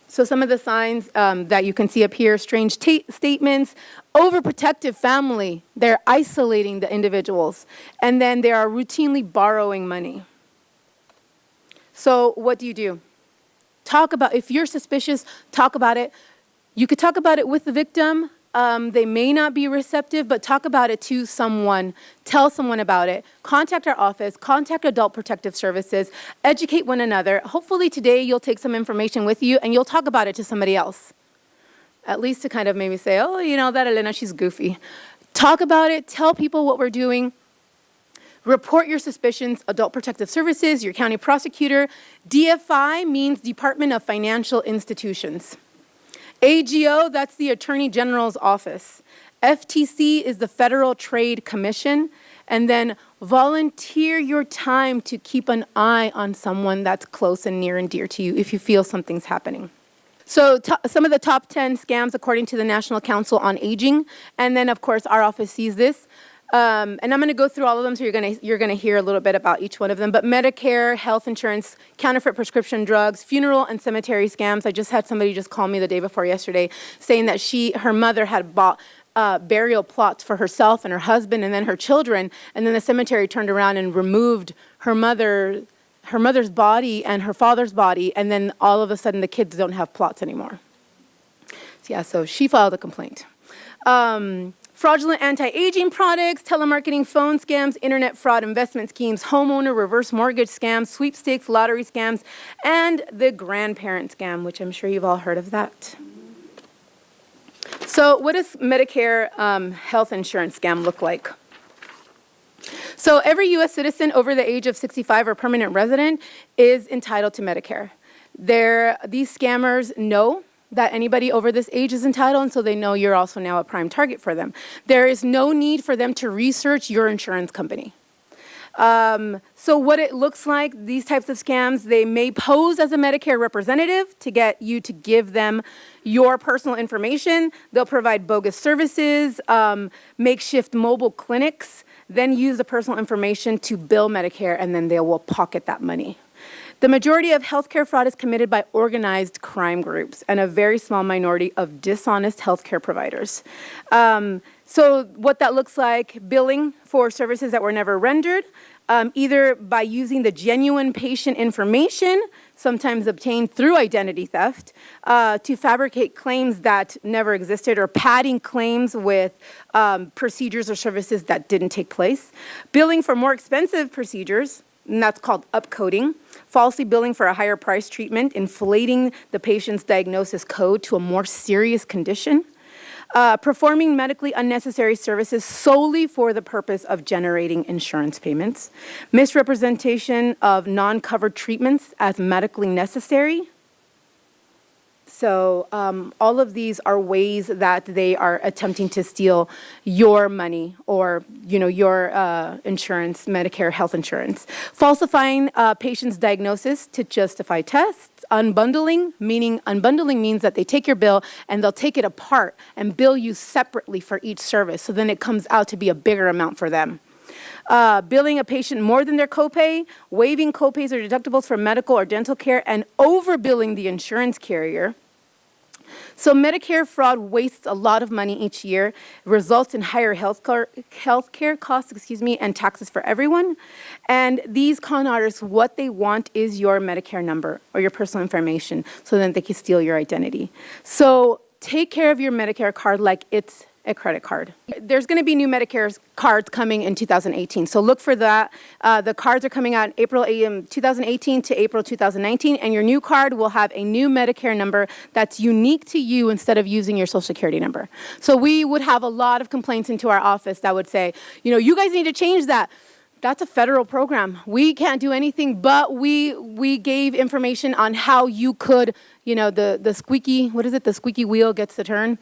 So some of the signs that you can see up here: strange statements, overprotective family, they're isolating the individuals, and then they are routinely borrowing money. So what do? Talk about, if you're suspicious, talk about it. You could talk about it with the victim. They may not be receptive, but talk about it to someone. Tell someone about it. Contact our office. Contact Adult Protective Services. Educate one another. Hopefully today you'll take some information with you and you'll talk about it to somebody else. At least to kind of maybe say, oh, you know, that Elena, she's goofy. Talk about it. Tell people what we're doing. Report your suspicions, Adult Protective Services, your county prosecutor. DFI means Department of Financial Institutions. AGO, that's the Attorney General's office. FTC is the Federal Trade Commission. And then volunteer your time to keep an eye on someone that's close and near and dear to you if you feel something's happening. So some of the top 10 scams according to the National Council on Aging. And then, of course, our office sees this. And I'm going to go through all of them, so you're going to hear a little bit about each one of them. But Medicare, health insurance, counterfeit prescription drugs, funeral and cemetery scams. I just had somebody just call me the day before yesterday saying that her mother had bought burial plots for herself and her husband and then her children, and then the cemetery turned around and removed her mother's body and her father's body, and then all of a sudden the kids don't have plots anymore. So she filed a complaint. Fraudulent anti-aging products, telemarketing phone scams, internet fraud investment schemes, homeowner reverse mortgage scams, sweepstakes, lottery scams, and the grandparent scam, which I'm sure you've all heard of that. So what does Medicare health insurance scam look like? So every U.S. citizen over the age of 65 or permanent resident is entitled to Medicare. These scammers know that anybody over this age is entitled, and so they know you're also now a prime target for them. There is no need for them to research your insurance company. So what it looks like, these types of scams, they may pose as a Medicare representative to get you to give them your personal information. They'll provide bogus services, makeshift mobile clinics, then use the personal information to bill Medicare, and then they will pocket that money. The majority of healthcare fraud is committed by organized crime groups and a very small minority of dishonest healthcare providers. So what that looks like, billing for services that were never rendered, either by using the genuine patient information, sometimes obtained through identity theft, to fabricate claims that never existed, or padding claims with procedures or services that didn't take place. Billing for more expensive procedures, and that's called upcoding. Falsely billing for a higher price treatment, inflating the patient's diagnosis code to a more serious condition. Performing medically unnecessary services solely for the purpose of generating insurance payments. Misrepresentation of non-covered treatments as medically necessary. So all of these are ways that they are attempting to steal your money, or your insurance, Medicare health insurance. Falsifying patient's diagnosis to justify tests. Unbundling means that they take your bill and they'll take it apart and bill you separately for each service. So then it comes out to be a bigger amount for them. Billing a patient more than their copay, waiving copays or deductibles for medical or dental care, and overbilling the insurance carrier. So Medicare fraud wastes a lot of money each year, results in higher healthcare costs, and taxes for everyone. And these con artists, what they want is your Medicare number or your personal information, so that they can steal your identity. So take care of your Medicare card like it's a credit card. There's going to be new Medicare cards coming in 2018, so look for that. The cards are coming out in April 2018 to April 2019, and your new card will have a new Medicare number that's unique to you instead of using your Social Security number. So we would have a lot of complaints into our office that would say, you guys need to change that. That's a federal program. We can't do anything, but we gave information on how you could, the squeaky, what is it? The squeaky wheel gets the turn.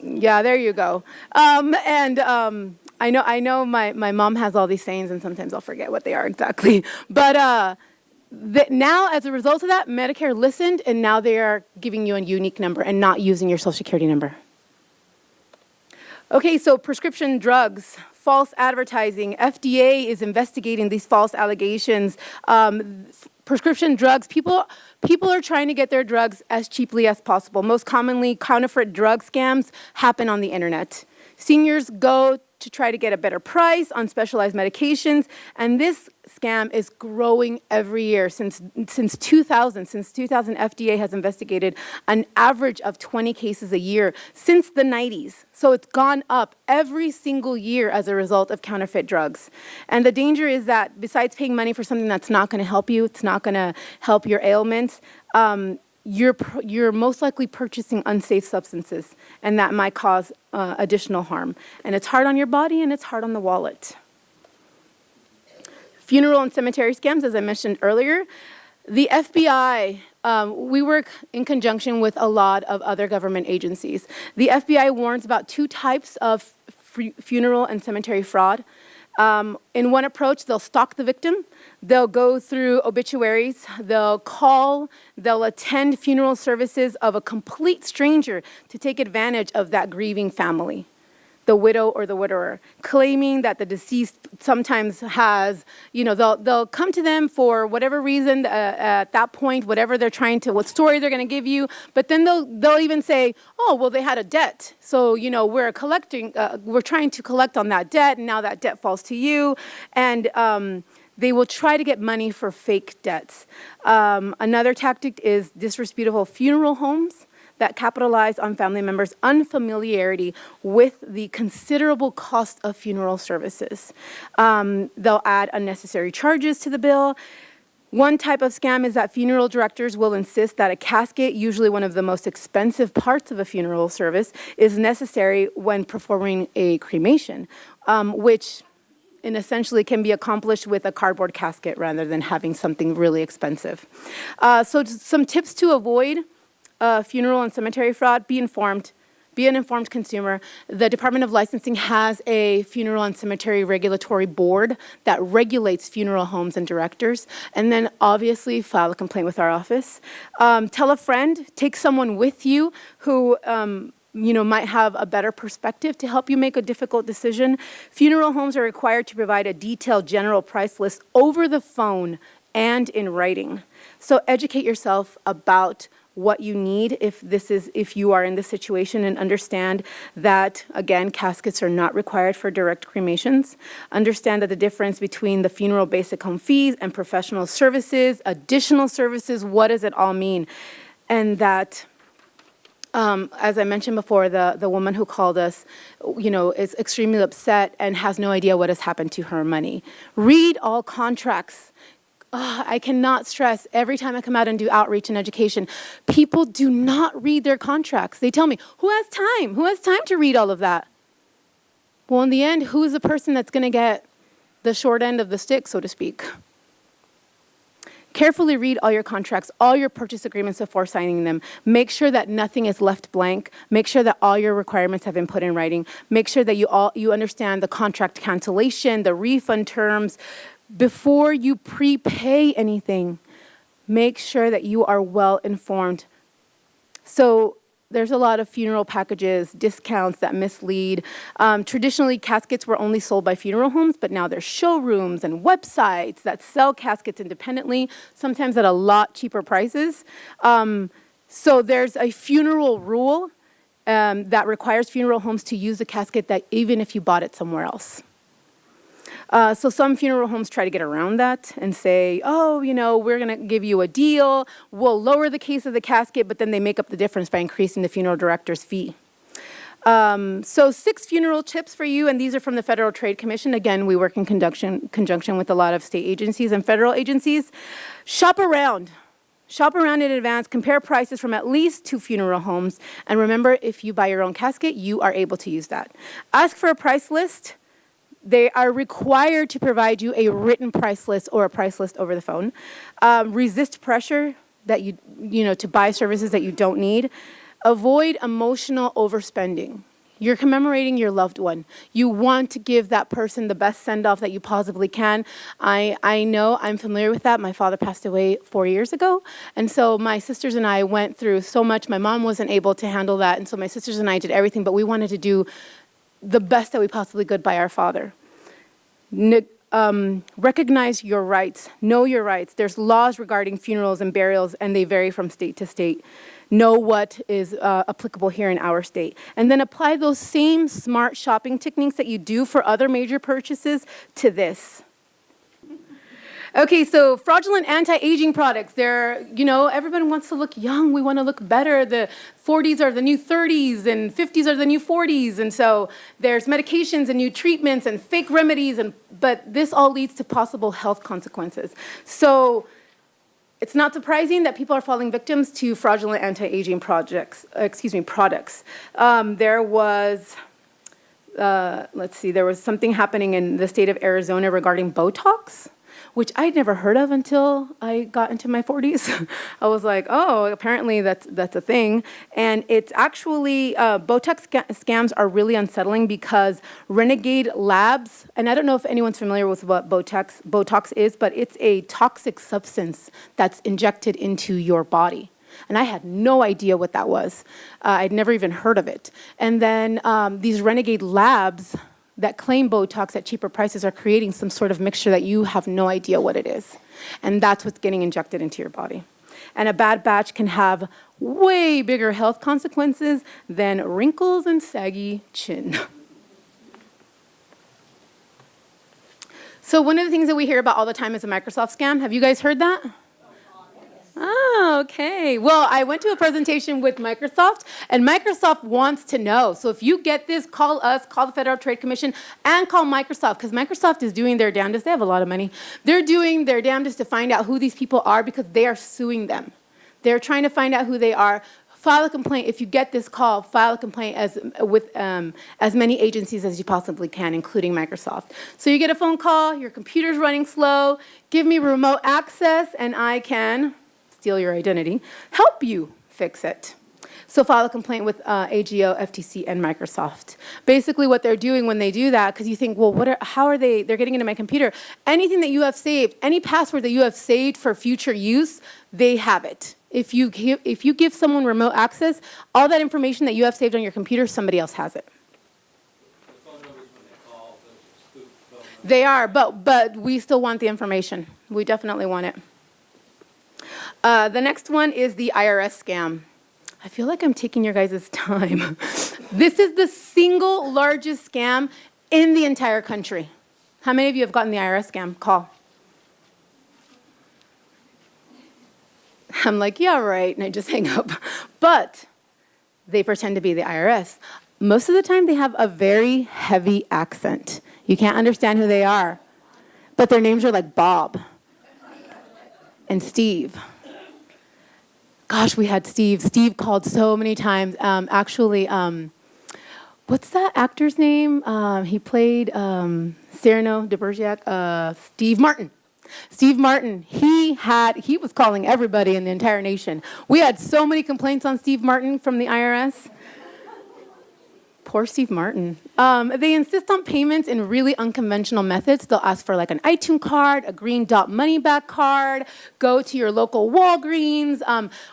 Yeah, there you go. I know my mom has all these sayings, and sometimes I'll forget what they are exactly. But now, as a result of that, Medicare listened, and now they are giving you a unique number and not using your Social Security number. Okay, so prescription drugs, false advertising. FDA is investigating these false allegations. Prescription drugs, people are trying to get their drugs as cheaply as possible. Most commonly, counterfeit drug scams happen on the internet. Seniors go to try to get a better price on specialized medications, and this scam is growing every year. Since 2000, FDA has investigated an average of 20 cases a year since the 90s. So it's gone up every single year as a result of counterfeit drugs. And the danger is that besides paying money for something that's not going to help you, it's not going to help your ailments, you're most likely purchasing unsafe substances, and that might cause additional harm. And it's hard on your body, and it's hard on the wallet. Funeral and cemetery scams, as I mentioned earlier. The FBI, we work in conjunction with a lot of other government agencies. The FBI warns about two types of funeral and cemetery fraud. In one approach, they'll stalk the victim. They'll go through obituaries. They'll attend funeral services of a complete stranger to take advantage of that grieving family, the widow or the widower, claiming that the deceased sometimes has, they'll come to them for whatever reason at that point, whatever what story they're going to give you, but then they'll even say, oh, well, they had a debt. So, we're trying to collect on that debt, and now that debt falls to you. And they will try to get money for fake debts. Another tactic is disreputable funeral homes that capitalize on family members' unfamiliarity with the considerable cost of funeral services. They'll add unnecessary charges to the bill. One type of scam is that funeral directors will insist that a casket, usually one of the most expensive parts of a funeral service, is necessary when performing a cremation, which essentially can be accomplished with a cardboard casket rather than having something really expensive. So some tips to avoid funeral and cemetery fraud, be informed. Be an informed consumer. The Department of Licensing has a funeral and cemetery regulatory board that regulates funeral homes and directors. And then obviously file a complaint with our office. Tell a friend, take someone with you who might have a better perspective to help you make a difficult decision. Funeral homes are required to provide a detailed general price list over the phone and in writing. So educate yourself about what you need if you are in this situation, and understand that, again, caskets are not required for direct cremations. Understand that the difference between the funeral basic home fees and professional services, additional services, what does it all mean? And that, as I mentioned before, the woman who called us, is extremely upset and has no idea what has happened to her money. Read all contracts. I cannot stress, every time I come out and do outreach and education, people do not read their contracts. They tell me, who has time? Who has time to read all of that? Well, in the end, who is the person that's going to get the short end of the stick, so to speak? Carefully read all your contracts, all your purchase agreements before signing them. Make sure that nothing is left blank. Make sure that all your requirements have been put in writing. Make sure that you understand the contract cancellation, the refund terms. Before you prepay anything, make sure that you are well informed. So there's a lot of funeral packages, discounts that mislead. Traditionally, caskets were only sold by funeral homes, but now there's showrooms and websites that sell caskets independently, sometimes at a lot cheaper prices. So there's a funeral rule that requires funeral homes to use a casket that even if you bought it somewhere else. So some funeral homes try to get around that and say, we're going to give you a deal. We'll lower the case of the casket, but then they make up the difference by increasing the funeral director's fee. So 6 funeral tips for you, and these are from the Federal Trade Commission. Again, we work in conjunction with a lot of state agencies and federal agencies. Shop around. Shop around in advance, compare prices from at least 2 funeral homes, and remember, if you buy your own casket, you are able to use that. Ask for a price list. They are required to provide you a written price list or a price list over the phone. Resist pressure that to buy services that you don't need. Avoid emotional overspending. You're commemorating your loved one. You want to give that person the best send-off that you possibly can. I know, I'm familiar with that. My father passed away 4 years ago. And so my sisters and I went through so much. My mom wasn't able to handle that. And so my sisters and I did everything, but we wanted to do the best that we possibly could by our father. Recognize your rights. Know your rights. There's laws regarding funerals and burials, and they vary from state to state. Know what is applicable here in our state. And then apply those same smart shopping techniques that you do for other major purchases to this. Okay, so fraudulent anti-aging products. Everyone wants to look young. We want to look better. The 40s are the new 30s and 50s are the new 40s. And so there's medications and new treatments and fake remedies, but this all leads to possible health consequences. So it's not surprising that people are falling victims to fraudulent anti-aging products. There was something happening in the state of Arizona regarding Botox, which I'd never heard of until I got into my 40s. I was like, oh, apparently that's a thing. And it's actually, Botox scams are really unsettling because renegade labs, and I don't know if anyone's familiar with what Botox is, but it's a toxic substance that's injected into your body. And I had no idea what that was. I'd never even heard of it. And then these renegade labs that claim Botox at cheaper prices are creating some sort of mixture that you have no idea what it is. And that's what's getting injected into your body. And a bad batch can have way bigger health consequences than wrinkles and saggy chin. So one of the things that we hear about all the time is a Microsoft scam. Have you guys heard that? Oh, okay. Well, I went to a presentation with Microsoft, and Microsoft wants to know. So if you get this, call us, call the Federal Trade Commission, and call Microsoft, because Microsoft is doing their damnedest. They have a lot of money. They're doing their damnedest to find out who these people are because they are suing them. They're trying to find out who they are. File a complaint. If you get this call, file a complaint with as many agencies as you possibly can, including Microsoft. So you get a phone call, your computer's running slow, give me remote access, and I can steal your identity, help you fix it. So file a complaint with AGO, FTC, and Microsoft. Basically what they're doing when they do that, because you think, well, how are they're getting into my computer. Anything that you have saved, any password that you have saved for future use, they have it. If you give someone remote access, all that information that you have saved on your computer, somebody else has it. They are, but we still want the information. We definitely want it. The next one is the IRS scam. I feel like I'm taking your guys' time. This is the single largest scam in the entire country. How many of you have gotten the IRS scam call? I'm like, yeah, right, and I just hang up. But they pretend to be the IRS. Most of the time, they have a very heavy accent. You can't understand who they are. But their names are like Bob and Steve. Gosh, we had Steve. Steve called so many times. What's that actor's name? He played Cyrano de Bergerac. Steve Martin. Steve Martin, he was calling everybody in the entire nation. We had so many complaints on Steve Martin from the IRS. Poor Steve Martin. They insist on payments in really unconventional methods. They'll ask for like an iTunes card, a green dot money back card, go to your local Walgreens.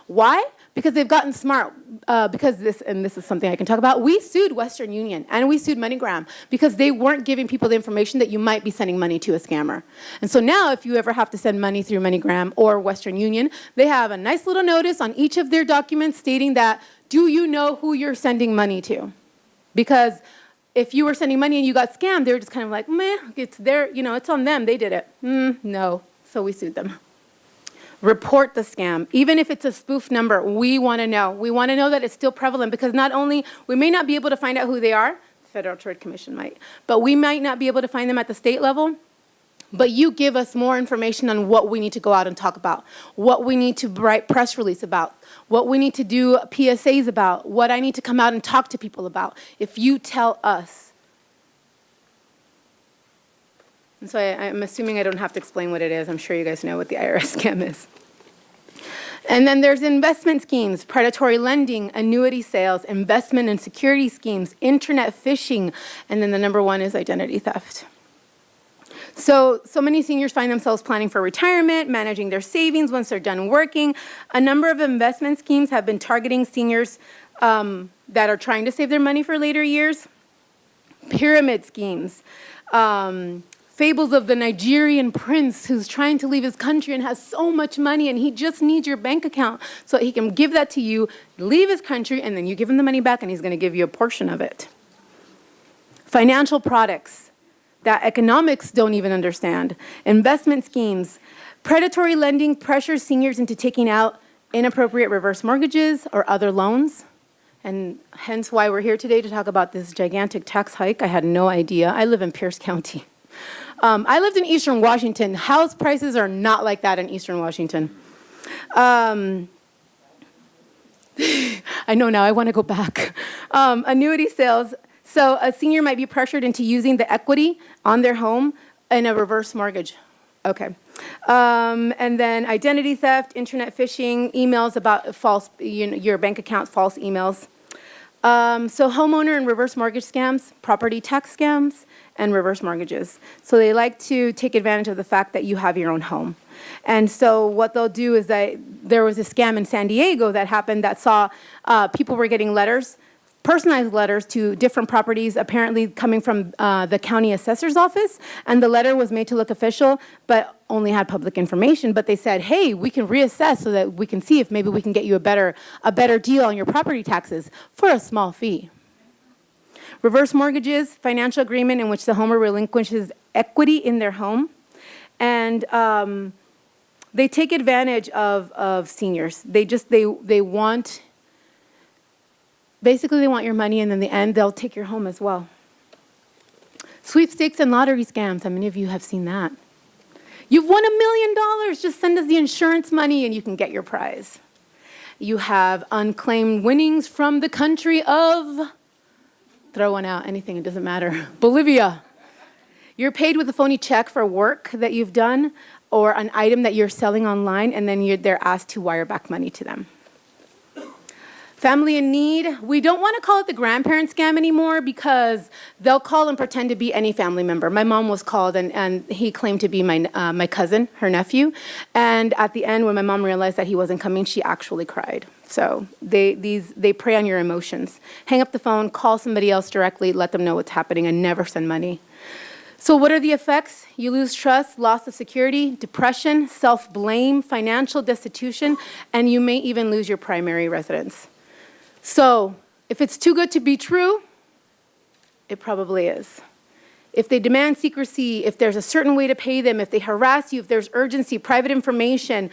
Why? Because they've gotten smart. This is something I can talk about. We sued Western Union and we sued MoneyGram because they weren't giving people the information that you might be sending money to a scammer. And so now if you ever have to send money through MoneyGram or Western Union, they have a nice little notice on each of their documents stating that, do you know who you're sending money to? Because if you were sending money and you got scammed, they were just kind of like, meh, it's it's on them, they did it. No, so we sued them. Report the scam. Even if it's a spoof number, we want to know. We want to know that it's still prevalent because not only, we may not be able to find out who they are, the Federal Trade Commission might, but we might not be able to find them at the state level. But you give us more information on what we need to go out and talk about, what we need to write press release about, what we need to do PSAs about, what I need to come out and talk to people about. If you tell us. And so I'm assuming I don't have to explain what it is. I'm sure you guys know what the IRS scam is. And then there's investment schemes, predatory lending, annuity sales, investment and security schemes, internet phishing, and then the number one is identity theft. So many seniors find themselves planning for retirement, managing their savings once they're done working. A number of investment schemes have been targeting seniors that are trying to save their money for later years. Pyramid schemes. Fables of the Nigerian prince who's trying to leave his country and has so much money and he just needs your bank account so he can give that to you, leave his country, and then you give him the money back and he's going to give you a portion of it. Financial products that economics don't even understand. Investment schemes. Predatory lending pressures seniors into taking out inappropriate reverse mortgages or other loans. And hence why we're here today to talk about this gigantic tax hike. I had no idea. I live in Pierce County. I lived in Eastern Washington. House prices are not like that in Eastern Washington. I know now, I want to go back. Annuity sales. So a senior might be pressured into using the equity on their home in a reverse mortgage. Okay. And then identity theft, internet phishing, emails about false, your bank account, false emails. So homeowner and reverse mortgage scams, property tax scams, and reverse mortgages. So they like to take advantage of the fact that you have your own home. And so what they'll do is that there was a scam in San Diego that happened that saw people were getting letters, personalized letters to different properties, apparently coming from the county assessor's office, and the letter was made to look official, but only had public information. But they said, hey, we can reassess so that we can see if maybe we can get you a better deal on your property taxes for a small fee. Reverse mortgages, financial agreement in which the homeowner relinquishes equity in their home, and they take advantage of seniors. They want. Basically, they want your money, and in the end, they'll take your home as well. Sweepstakes and lottery scams. How many of you have seen that? You've won $1 million. Just send us the insurance money, and you can get your prize. You have unclaimed winnings from the country of, throw one out, anything, it doesn't matter, Bolivia. You're paid with a phony check for work that you've done or an item that you're selling online, and then they're asked to wire back money to them. Family in need, we don't want to call it the grandparent scam anymore because they'll call and pretend to be any family member. My mom was called and he claimed to be my cousin, her nephew. And at the end, when my mom realized that he wasn't coming, she actually cried. So they prey on your emotions. Hang up the phone, call somebody else directly, let them know what's happening, and never send money. So what are the effects? You lose trust, loss of security, depression, self-blame, financial destitution, and you may even lose your primary residence. So if it's too good to be true, it probably is. If they demand secrecy, if there's a certain way to pay them, if they harass you, if there's urgency, private information,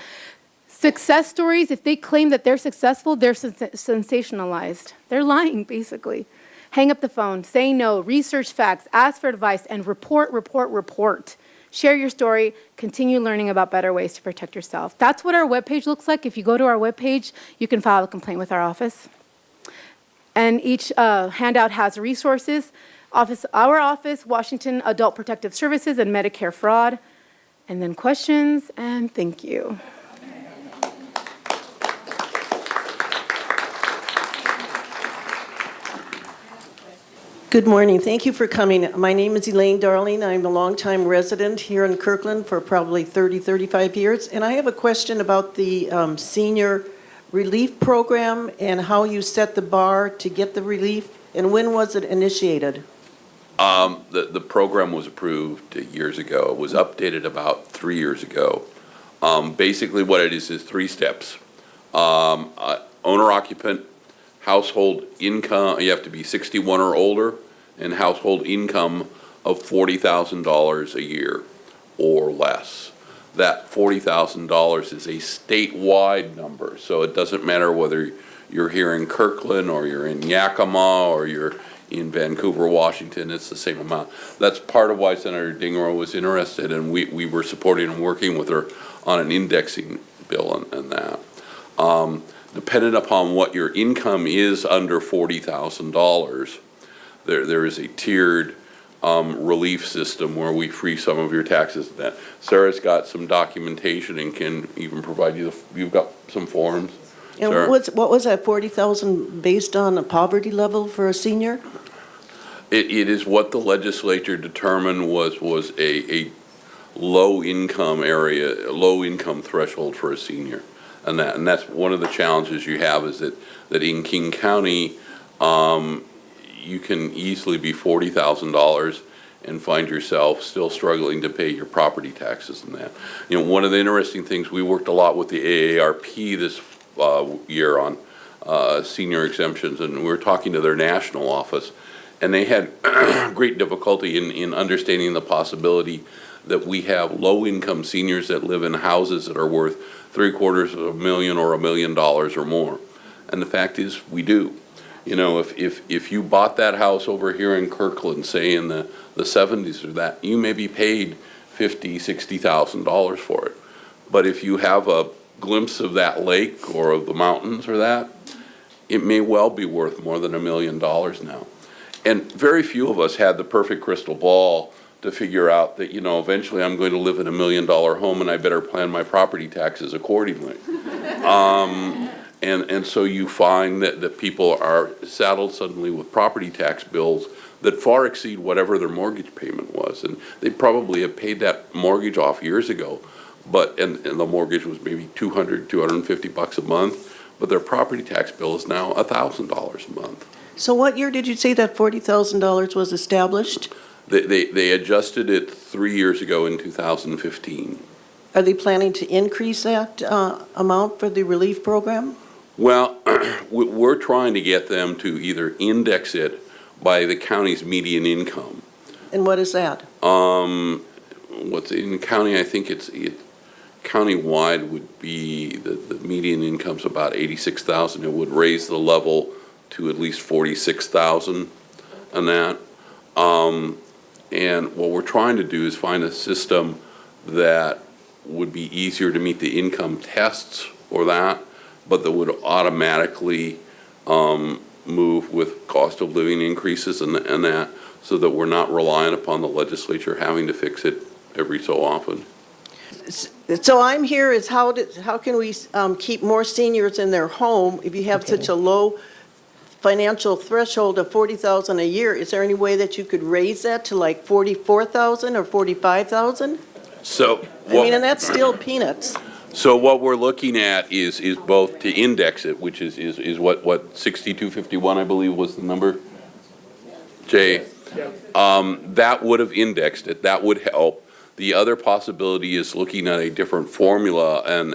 success stories, if they claim that they're successful, they're sensationalized. They're lying, basically. Hang up the phone, say no, research facts, ask for advice, and report, report, report. Share your story, continue learning about better ways to protect yourself. That's what our webpage looks like. If you go to our webpage, you can file a complaint with our office. And each handout has resources. Our office, Washington Adult Protective Services, and Medicare fraud. And then questions, and thank you. Good morning. Thank you for coming. My name is Elaine Darling. I'm a longtime resident here in Kirkland for probably 30, 35 years. And I have a question about the senior relief program and how you set the bar to get the relief, and when was it initiated? The program was approved years ago. It was updated about 3 years ago. Basically what it is 3 steps. Owner-occupant, household income, you have to be 61 or older, and household income of $40,000 a year or less. That $40,000 is a statewide number, so it doesn't matter whether you're here in Kirkland or you're in Yakima or you're in Vancouver, Washington, it's the same amount. That's part of why Senator Dingro was interested, and we were supporting and working with her on an indexing bill and that. Dependent upon what your income is under $40,000, there is a tiered relief system where we free some of your taxes. That Sarah's got some documentation and can even provide you. You've got some forms. And what was that 40,000 based on a poverty level for a senior? It is what the legislature determined was a low income area, a low income threshold for a senior. And that's one of the challenges you have is that in King County, you can easily be $40,000 and find yourself still struggling to pay your property taxes and that. You know, one of the interesting things, we worked a lot with the AARP this year on senior exemptions, and we were talking to their national office, and they had great difficulty in understanding the possibility that we have low-income seniors that live in houses that are worth $750,000 or $1 million or more. And the fact is, we do. You know, if you bought that house over here in Kirkland, say in the 70s or that, you may be paid $50,000, $60,000 for it. But if you have a glimpse of that lake or of the mountains or that, it may well be worth more than $1 million now. And very few of us had the perfect crystal ball to figure out that, you know, eventually I'm going to live in $1 million home and I better plan my property taxes accordingly. And so you find that people are saddled suddenly with property tax bills that far exceed whatever their mortgage payment was. And they probably have paid that mortgage off years ago, and the mortgage was maybe $200, $250 a month, but their property tax bill is now $1,000 a month. So what year did you say that $40,000 was established? They adjusted it 3 years ago in 2015. Are they planning to increase that amount for the relief program? Well, we're trying to get them to either index it by the county's median income. And what is that? What's in the county? I think it's countywide would be the median income's about $86,000. It would raise the level to at least $46,000 on that. And what we're trying to do is find a system that would be easier to meet the income tests or that, but that would automatically move with cost of living increases and that, so that we're not reliant upon the legislature having to fix it every so often. So I'm here is how can we keep more seniors in their home if you have such a low financial threshold of $40,000 a year? Is there any way that you could raise that to like $44,000 or $45,000? So, I mean, and that's still peanuts. so what we're looking at is both to index it, which is what 6251, I believe was the number, Jay. That would have indexed it. That would help. The other possibility is looking at a different formula and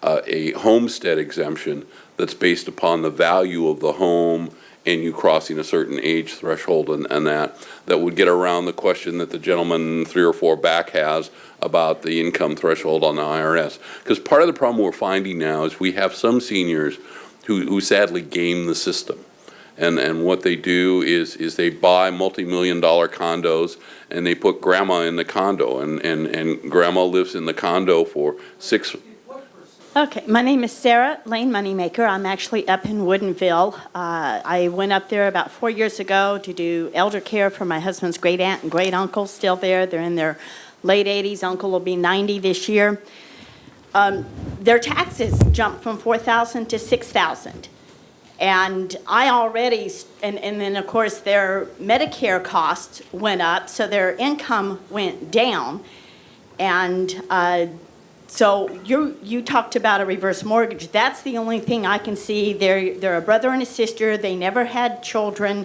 a homestead exemption that's based upon the value of the home and you crossing a certain age threshold and that would get around the question that the gentleman 3 or 4 back has about the income threshold on the IRS. Because part of the problem we're finding now is we have some seniors who sadly game the system. And what they do is they buy multi-million-dollar condos and they put grandma in the condo and grandma lives in the condo for 6. Okay, my name is Sarah Lane Moneymaker. I'm actually up in Woodinville. I went up there about 4 years ago to do elder care for my husband's great aunt and great uncle, still there. They're in their late 80s. Uncle will be 90 this year. Their taxes jumped from $4,000 to $6,000. And I already, and then of course their Medicare costs went up, so their income went down. And so you talked about a reverse mortgage. That's the only thing I can see. They're a brother and a sister. They never had children,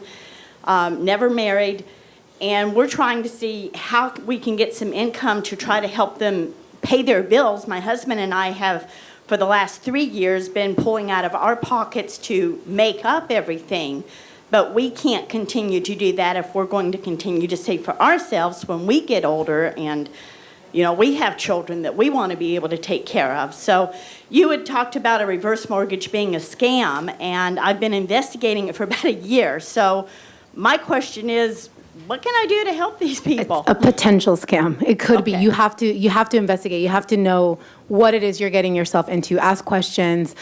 never married. And we're trying to see how we can get some income to try to help them pay their bills. My husband and I have, for the last 3 years, been pulling out of our pockets to make up everything. But we can't continue to do that if we're going to continue to save for ourselves when we get older and, you know, we have children that we want to be able to take care of. So you had talked about a reverse mortgage being a scam, and I've been investigating it for about a year. So my question is, what can I do to help these people? A potential scam. It could be. Okay. You have to investigate. You have to know what it is you're getting yourself into. Ask questions.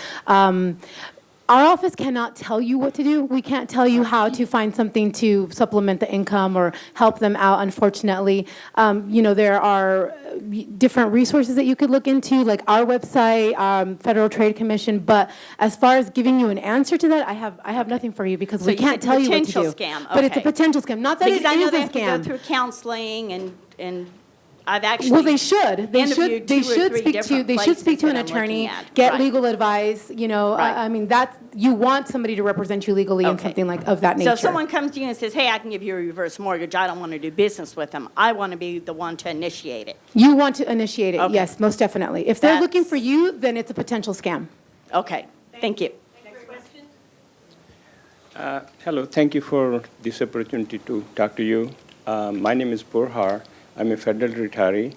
Our office cannot tell you what to do. We can't tell you how to find something to supplement the income or help them out, unfortunately. There are different resources that you could look into, like our website, Federal Trade Commission. But as far as giving you an answer to that, I have nothing for you because we you can't said tell you what to do. potential scam, But it's a okay. potential scam. Not that Because I it know is they a have to go scam. through counseling and I've actually. Well, they should. They interviewed should. They 2 or should 3 speak to. different They should speak to places an that I'm attorney. looking at. Get Right. legal advice. Right. I mean, you want somebody to represent you legally in Okay. something like of that nature. So if someone comes to you and says, hey, I can give you a reverse mortgage, I don't want to do business with them. I want to be the one to initiate it. You want to initiate it. Okay. Yes, most definitely. If they're looking That's- for you, then it's a potential scam. Okay, thank you. Hello, thank you for this opportunity to talk to you. My name is Borhar. I'm a federal retiree.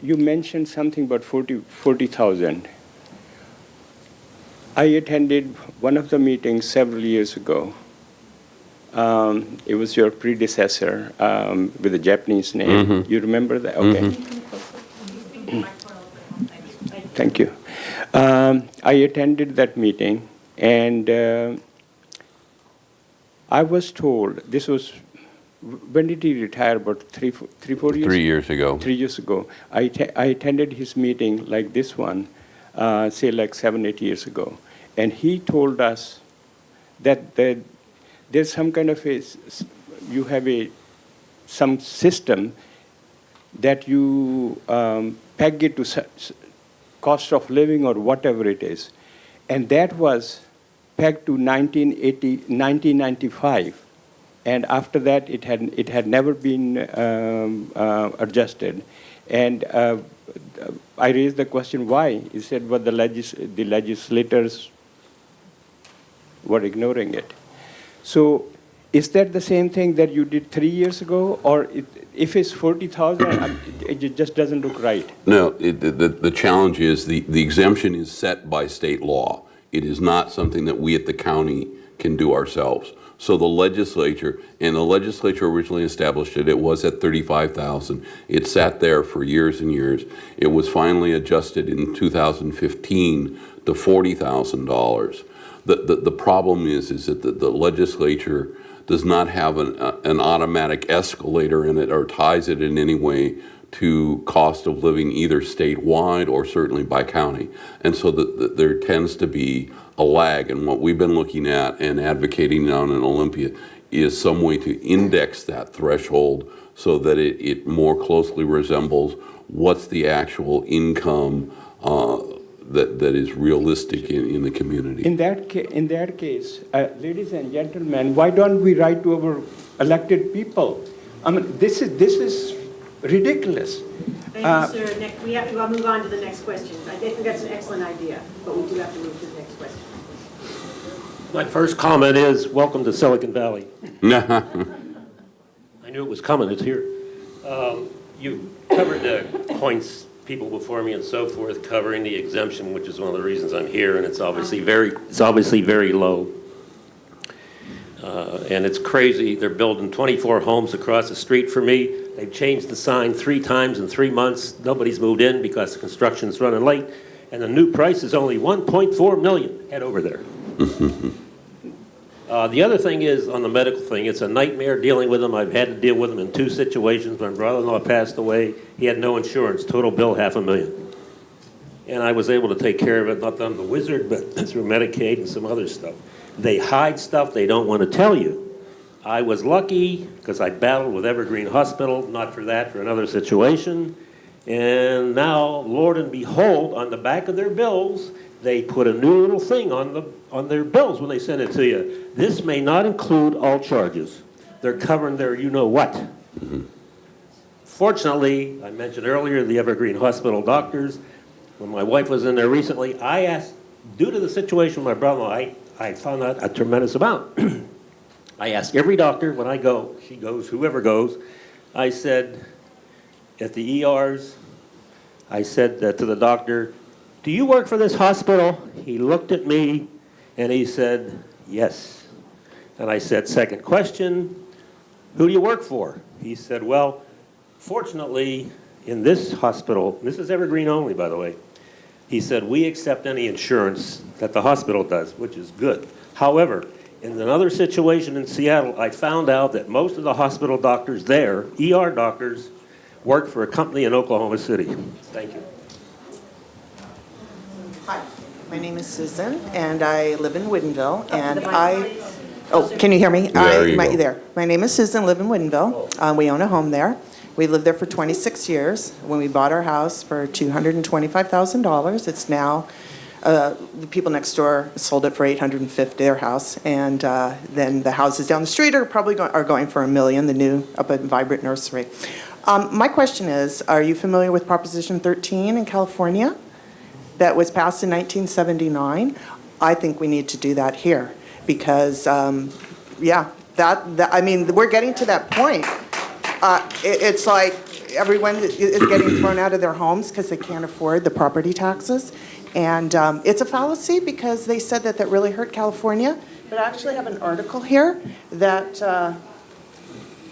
You mentioned something about 40,000. I attended one of the meetings several years ago. It was your predecessor with a Japanese name. You remember that? Okay. Thank you. I attended that meeting, and I was told, this was, when did he retire? About 4 years? 3 years ago. 3 years ago. I attended his meeting like this one, say like 7, 8 years ago. And he told us that there's some kind of you have some system that you peg it to cost of living or whatever it is. And that was pegged to 1995. And after that, it had never been adjusted. And I raised the question, why? He said, well, the legislators were ignoring it. So is that the same thing that you did 3 years ago? Or if it's 40,000, it just doesn't look right. No, the challenge is the exemption is set by state law. It is not something that we at the county can do ourselves. So the legislature originally established it. It was at 35,000. It sat there for years and years. It was finally adjusted in 2015 to $40,000. The problem is that the legislature does not have an automatic escalator in it or ties it in any way to cost of living either statewide or certainly by county. And so there tends to be a lag. And what we've been looking at and advocating down in Olympia is some way to index that threshold so that it more closely resembles what's the actual income that is realistic in the community. In that case, ladies and gentlemen, why don't we write to our elected people? I mean, this is ridiculous. Thank you, sir. We have to move on to the next question. I think that's an excellent idea, but we do have to move to the next question. My first comment is, welcome to Silicon Valley. I knew it was coming, it's here. You covered the points, people before me and so forth, covering the exemption, which is one of the reasons I'm here, and it's obviously very low. And it's crazy, they're building 24 homes across the street from me. They've changed the sign 3 times in 3 months. Nobody's moved in because the construction's running late. And the new price is only $1.4 million. Head over there. The other thing is, on the medical thing, it's a nightmare dealing with them. I've had to deal with them in 2 situations. My brother-in-law passed away. He had no insurance, total bill $500,000. And I was able to take care of it, not on the Wizard, but through Medicaid and some other stuff. They hide stuff they don't want to tell you. I was lucky because I battled with Evergreen Hospital, not for that, for another situation. And now, Lord and behold, on the back of their bills, they put a new little thing on their bills when they send it to you. This may not include all charges. They're covering their you-know-what. Mm-hmm. Fortunately, I mentioned earlier the Evergreen Hospital doctors. When my wife was in there recently, I asked, due to the situation with my brother-in-law, I found out a tremendous amount. I ask every doctor when I go, she goes, whoever goes, I said, at the ERs, I said to the doctor, do you work for this hospital? He looked at me and he said, yes. And I said, second question, who do you work for? He said, well, fortunately, in this hospital, this is Evergreen only, by the way, he said, we accept any insurance that the hospital does, which is good. However, in another situation in Seattle, I found out that most of the hospital doctors there, ER doctors, work for a company in Oklahoma City. Thank you. Hi, my name is Susan, and I live in Woodinville, and can you hear me? There. My name is Susan, live in Woodinville. We own a home there. We lived there for 26 years. When we bought our house for $225,000, it's now, the people next door sold it for $850,000, their house, and then the houses down the street are probably going for $1 million, the new up at Vibrant Nursery. My question is, are you familiar with Proposition 13 in California that was passed in 1979? I think we need to do that here because, I mean, we're getting to that point. It's like everyone is getting thrown out of their homes because they can't afford the property taxes. And it's a fallacy because they said that really hurt California. But I actually have an article here that,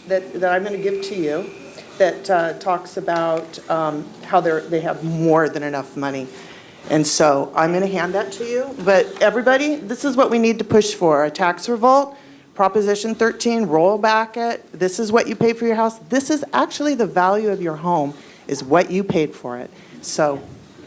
that I'm going to give to you that talks about how they have more than enough money. And so I'm going to hand that to you. But everybody, this is what we need to push for, a tax revolt. Proposition 13, roll back it. This is what you paid for your house. This is actually the value of your home, is what you paid for it. So,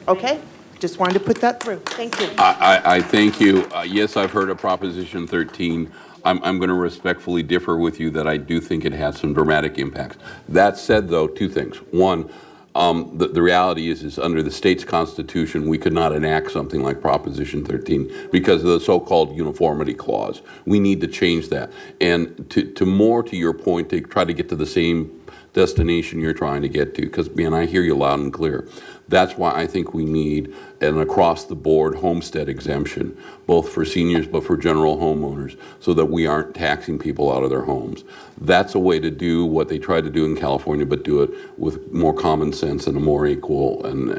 okay, just wanted to put that through. Thank you. I thank you. Yes, I've heard of Proposition 13. I'm going to respectfully differ with you that I do think it has some dramatic impacts. That said, though, 2 things. One, the reality is under the state's constitution, we could not enact something like Proposition 13 because of the so-called uniformity clause. We need to change that. And to your point, to try to get to the same destination you're trying to get to, because, man, I hear you loud and clear. That's why I think we need an across-the-board homestead exemption, both for seniors but for general homeowners, so that we aren't taxing people out of their homes. That's a way to do what they tried to do in California, but do it with more common sense and a more equal and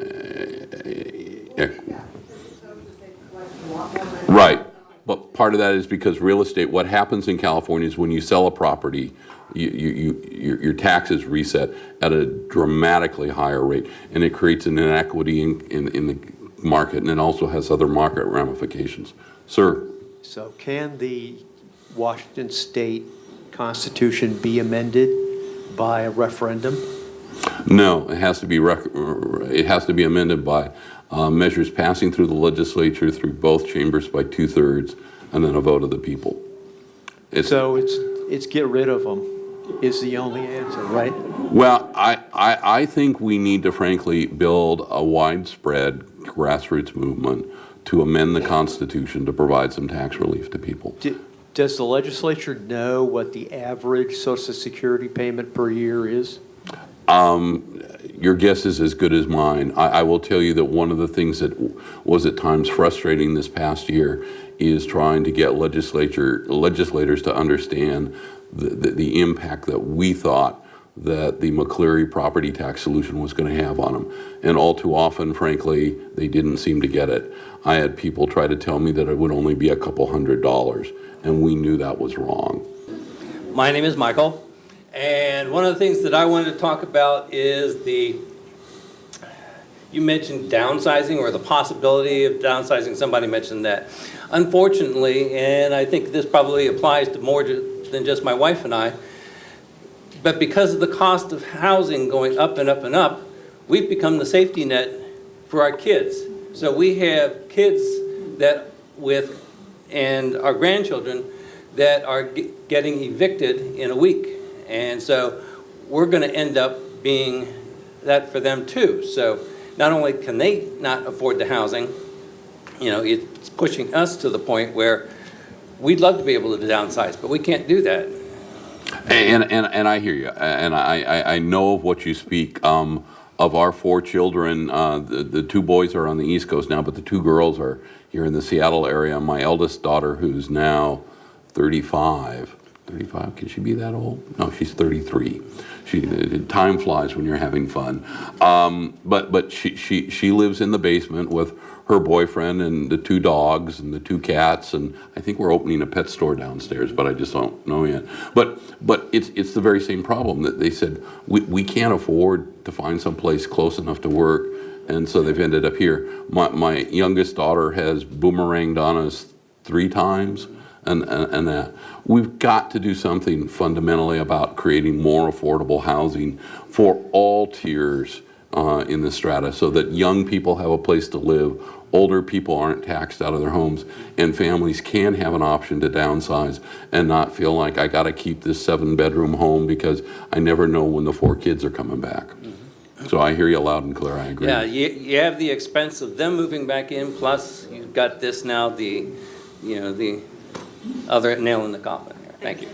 right. But part of that is because real estate, what happens in California is when you sell a property, your taxes reset at a dramatically higher rate, and it creates an inequity in the market, and it also has other market ramifications. Sir? So can the Washington State Constitution be amended by a referendum? No, it has to be amended by measures passing through the legislature through both chambers by 2/3, and then a vote of the people. So it's get rid of them is the only answer, right? Well, I think we need to frankly build a widespread grassroots movement to amend the Constitution to provide some tax relief to people. Does the legislature know what the average Social Security payment per year is? Your guess is as good as mine. I will tell you that one of the things that was at times frustrating this past year is trying to get legislators to understand the impact that we thought that the McCleary property tax solution was going to have on them. And all too often, frankly, they didn't seem to get it. I had people try to tell me that it would only be a couple $100s, and we knew that was wrong. My name is Michael, and one of the things that I wanted to talk about is you mentioned downsizing or the possibility of downsizing. Somebody mentioned that. Unfortunately, and I think this probably applies to more than just my wife and I, but because of the cost of housing going up and up and up, we've become the safety net for our kids. So we have kids and our grandchildren that are getting evicted in a week. And so we're going to end up being that for them too. So not only can they not afford the housing, it's pushing us to the point where we'd love to be able to downsize, but we can't do that. And I hear you, and I know of what you speak. Of our 4 children, the 2 boys are on the East Coast now, but the 2 girls are here in the Seattle area. My eldest daughter, who's now 35, can she be that old? No, she's 33. Time flies when you're having fun. But she lives in the basement with her boyfriend and the 2 dogs and the 2 cats, and I think we're opening a pet store downstairs, but I just don't know yet. But it's the very same problem that they said we can't afford to find some place close enough to work, and so they've ended up here. My youngest daughter has boomeranged on us 3 times, and that we've got to do something fundamentally about creating more affordable housing for all tiers in the strata, so that young people have a place to live, older people aren't taxed out of their homes, and families can have an option to downsize and not feel like I got to keep this 7-bedroom home because I never know when the 4 kids are coming back. Mm-hmm. So I hear you loud and clear. I agree. Yeah, you have the expense of them moving back in, plus you've got this now, the other nail in the coffin here. Thank you.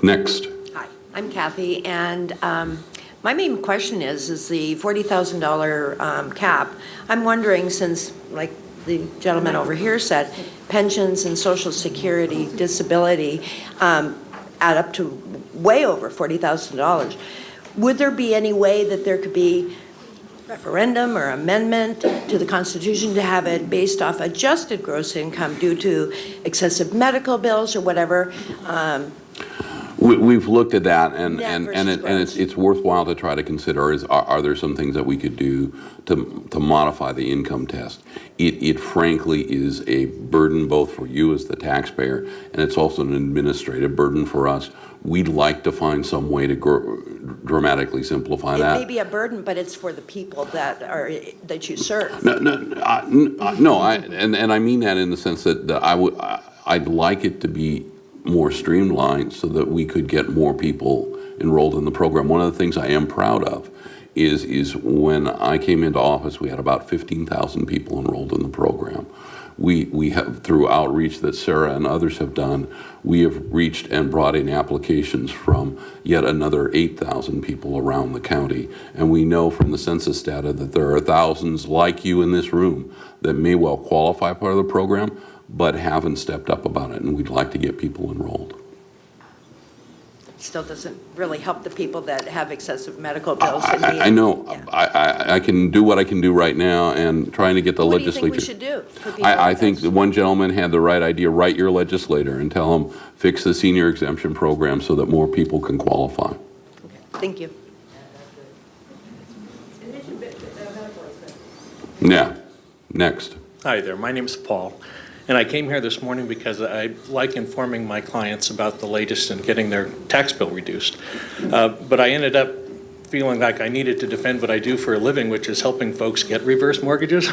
Next. Hi, I'm Kathy, and my main question is the $40,000 cap. I'm wondering, since, like the gentleman over here said, pensions and Social Security disability add up to way over $40,000. Would there be any way that there could be referendum or amendment to the Constitution to have it based off adjusted gross income due to excessive medical bills or whatever? We've looked at that, and versus it's worthwhile to try to consider are there some things that we could do to modify the income test. It frankly is a burden both for you as the taxpayer, and it's also an administrative burden for us. We'd like to find some way to dramatically simplay that. It may be a burden, but it's for the people that you serve. No, I mean that in the sense that I'd like it to be more streamlined so that we could get more people enrolled in the program. One of the things I am proud of is when I came into office, we had about 15,000 people enrolled in the program. We have, through outreach that Sarah and others have done, we have reached and brought in applications from yet another 8,000 people around the county. And we know from the census data that there are thousands like you in this room that may well qualify part of the program, but haven't stepped up about it, and we'd like to get people enrolled. Still doesn't really help the people that have excessive medical bills. I know. Yeah. I can do what I can do right now, and trying to get the legislature. What do you think we should do for people I think the one gentleman had the right idea. Write your legislator and tell him fix the senior exemption program so that more people can qualify. Okay. Thank you. Yeah. Next. Hi there. My name is Paul. And I came here this morning because I like informing my clients about the latest in getting their tax bill reduced. But I ended up feeling like I needed to defend what I do for a living, which is helping folks get reverse mortgages.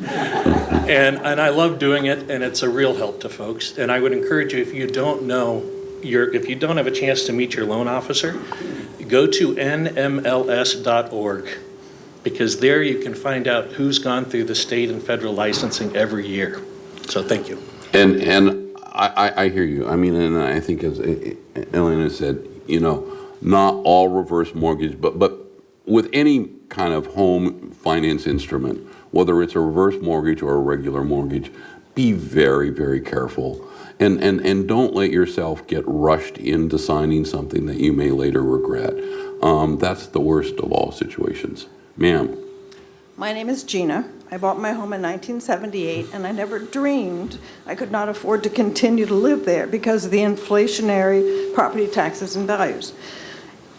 And I love doing it, and it's a real help to folks. And I would encourage you, if you don't have a chance to meet your loan officer, go to nmls.org, because there you can find out who's gone through the state and federal licensing every year. So thank you. And I hear you. I mean, and I think as Elena said, you know, not all reverse mortgage, but with any kind of home finance instrument, whether it's a reverse mortgage or a regular mortgage, be very, very careful. And don't let yourself get rushed into signing something that you may later regret. That's the worst of all situations. Ma'am. My name is Gina. I bought my home in 1978, and I never dreamed I could not afford to continue to live there because of the inflationary property taxes and values.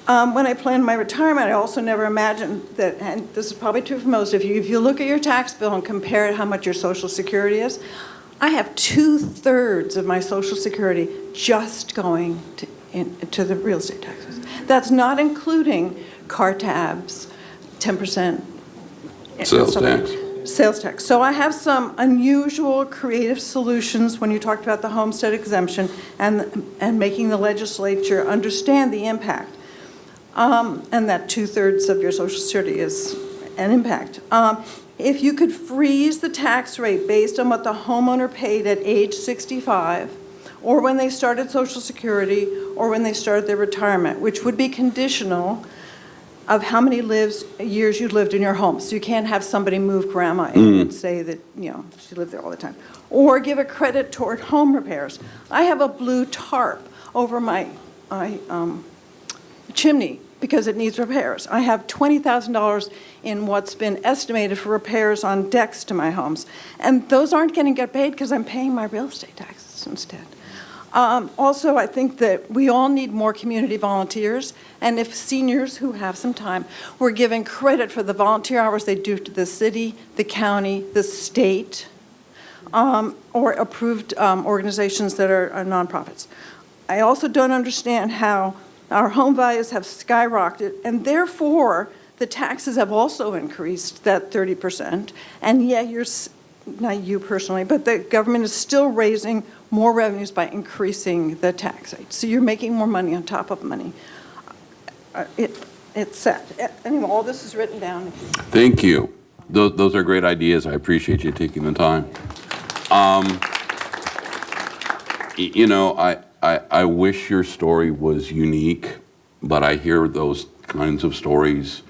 When I planned my retirement, I also never imagined that, and this is probably true for most of you, if you look at your tax bill and compare it how much your Social Security is, I have 2/3 of my Social Security just going to the real estate taxes. That's not including car tabs, 10%. Sales tax. Sales tax. So I have some unusual creative solutions when you talked about the homestead exemption and making the legislature understand the impact. And that 2/3 of your Social Security is an impact. If you could freeze the tax rate based on what the homeowner paid at age 65, or when they started Social Security, or when they started their retirement, which would be conditional of how many years you lived in your home. So you can't have somebody move grandma in and say that, you know, she lived there all the time. Or give a credit toward home repairs. I have a blue tarp over my chimney because it needs repairs. I have $20,000 in what's been estimated for repairs on decks to my homes. And those aren't going to get paid because I'm paying my real estate taxes instead. Also, I think that we all need more community volunteers, and if seniors who have some time were given credit for the volunteer hours they do to the city, the county, the state, or approved organizations that are nonprofits. I also don't understand how our home values have skyrocketed, and therefore the taxes have also increased that 30%, and yet not you personally, but the government is still raising more revenues by increasing the tax rate. So you're making more money on top of money. It's sad. Anyway, all this is written down. Thank you. Those are great ideas. I appreciate you taking the time. You know, I wish your story was unique, but I hear those kinds of stories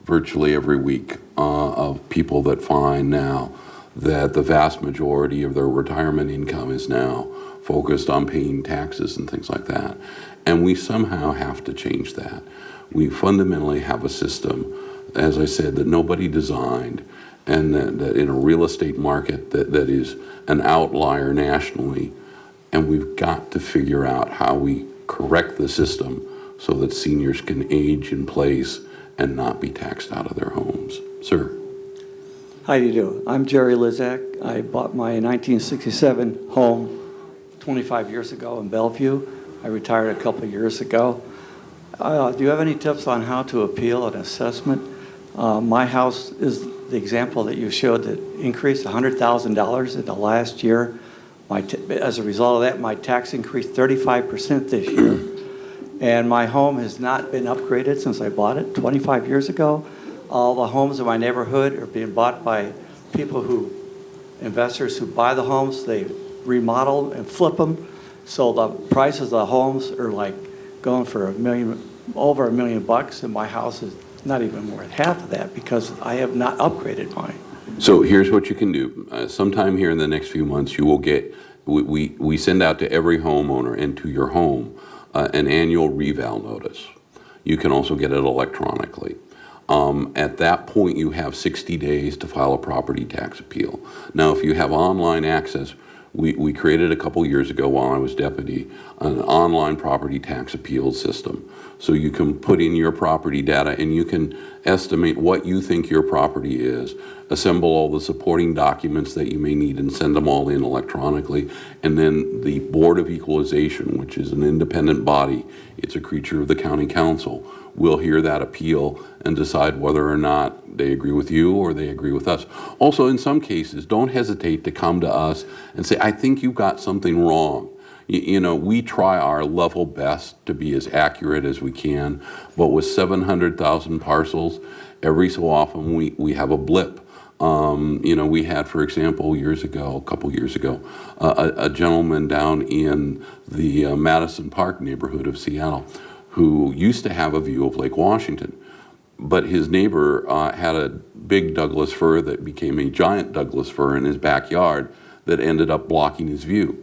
virtually every week of people that find now that the vast majority of their retirement income is now focused on paying taxes and things like that. And we somehow have to change that. We fundamentally have a system, as I said, that nobody designed, and that in a real estate market that is an outlier nationally. And we've got to figure out how we correct the system so that seniors can age in place and not be taxed out of their homes. Sir. How do you do? I'm Jerry Lizak. I bought my 1967 home 25 years ago in Bellevue. I retired a couple of years ago. Do you have any tips on how to appeal an assessment? My house is the example that you showed that increased $100,000 in the last year. As a result of that, my tax increased 35% this year. And my home has not been upgraded since I bought it 25 years ago. All the homes in my neighborhood are being bought by investors who buy the homes, they remodel and flip them. So the prices of the homes are like going for over $1 million, and my house is not even worth half of that because I have not upgraded mine. So here's what you can do. Sometime here in the next few months, you will get, we send out to every homeowner and to your home an annual reval notice. You can also get it electronically. At that point, you have 60 days to file a property tax appeal. Now, if you have online access, we created a couple years ago while I was deputy an online property tax appeal system. So you can put in your property data and you can estimate what you think your property is, assemble all the supporting documents that you may need and send them all in electronically. And then the Board of Equalization, which is an independent body, it's a creature of the county council, will hear that appeal and decide whether or not they agree with you or they agree with us. Also, in some cases, don't hesitate to come to us and say, I think you've got something wrong. You know, we try our level best to be as accurate as we can, but with 700,000 parcels, every so often we have a blip. You know, we had, for example, a couple years ago, a gentleman down in the Madison Park neighborhood of Seattle who used to have a view of Lake Washington, but his neighbor had a big Douglas fir that became a giant Douglas fir in his backyard that ended up blocking his view.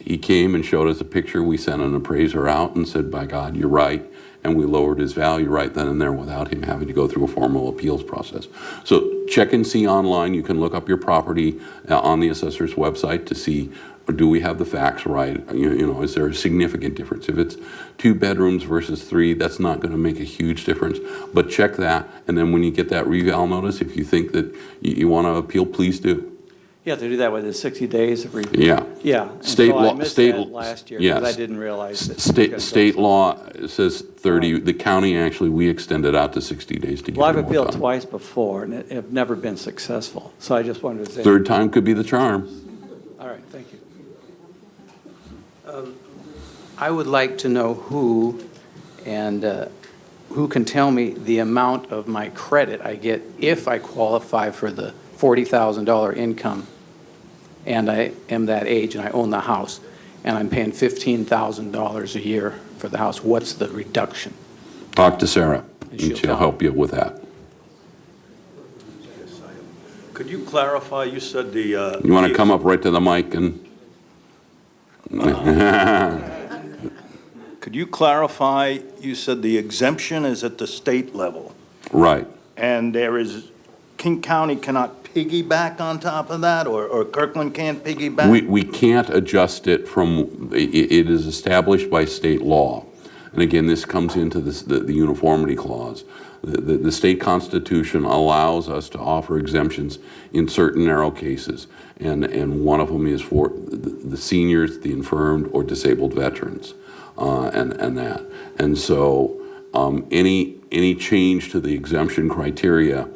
He came and showed us a picture. We sent an appraiser out and said, by God, you're right. And we lowered his value right then and there without him having to go through a formal appeals process. So check and see online. You can look up your property on the assessor's website to see, do we have the facts right? You know, is there a significant difference? If it's 2 bedrooms versus 3, that's not going to make a huge difference. But check that, and then when you get that reval notice, if you think that you want to appeal, please do. You have to do that within 60 days of review. Yeah. Yeah. State so I law. missed State that last year yes. because I didn't realize that. State law says 30. The county actually we extended out to 60 days to get. Well, I've more appealed time. twice before and have never been successful. So I just wanted to say. Third time could be the charm. All right. Thank you. I would like to know who can tell me the amount of my credit I get if I qualify for the $40,000 income and I am that age and I own the house and I'm paying $15,000 a year for the house. What's the reduction? Talk to Sarah, and she'll she'll help you with that. Could you clarify, you said the... You want to come up right to the mic and... Could you clarify, you said the exemption is at the state level, Right. and there is, King County cannot piggyback on top of that, or Kirkland can't piggyback? We can't adjust it from, it is established by state law. And again, this comes into the uniformity clause. The state constitution allows us to offer exemptions in certain narrow cases. And one of them is for the seniors, the infirmed, or disabled veterans, and that. And so any change to the exemption criteria,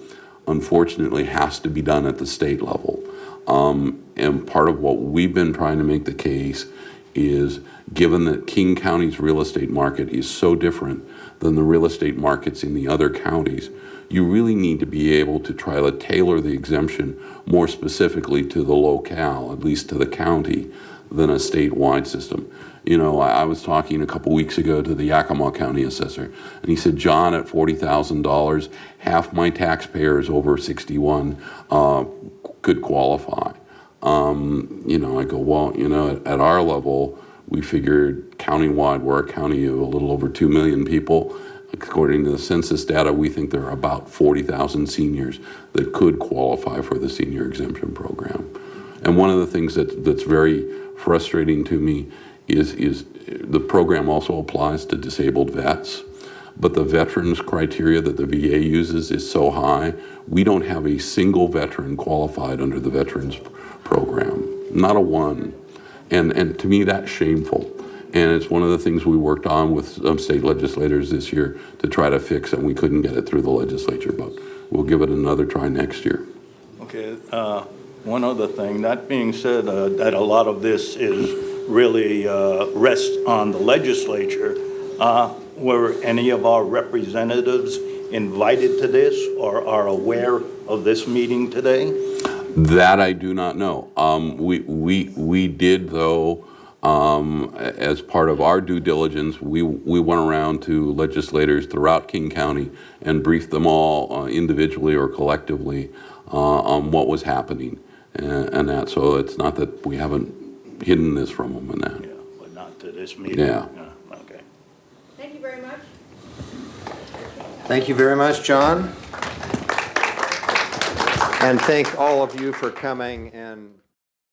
unfortunately, has to be done at the state level. And part of what we've been trying to make the case is, given that King County's real estate market is so different than the real estate markets in the other counties, you really need to be able to try to tailor the exemption more specifically to the locale, at least to the county, than a statewide system. You know, I was talking a couple weeks ago to the Yakima County assessor, and he said, John, at $40,000, half my taxpayers over 61 could qualify. You know, I go, well, you know, at our level, we figured countywide, we're a county of a little over 2 million people. According to the census data, we think there are about 40,000 seniors that could qualify for the senior exemption program. And one of the things that's very frustrating to me is the program also applies to disabled vets, but the veterans criteria that the VA uses is so high, we don't have a single veteran qualified under the veterans program, not a one. And to me, that's shameful. And it's one of the things we worked on with some state legislators this year to try to fix, and we couldn't get it through the legislature, but we'll give it another try next year. Okay, one other thing, that being said, that a lot of this is really rests on the legislature. Were any of our representatives invited to this or are aware of this meeting today? That I do not know. We did, though, as part of our due diligence, we went around to legislators throughout King County and briefed them all individually or collectively on what was happening and that. So it's not that we haven't hidden this from them and that. Yeah, but not to this meeting. Yeah. Okay. Thank you very much. Thank you very much, John. And thank all of you for coming and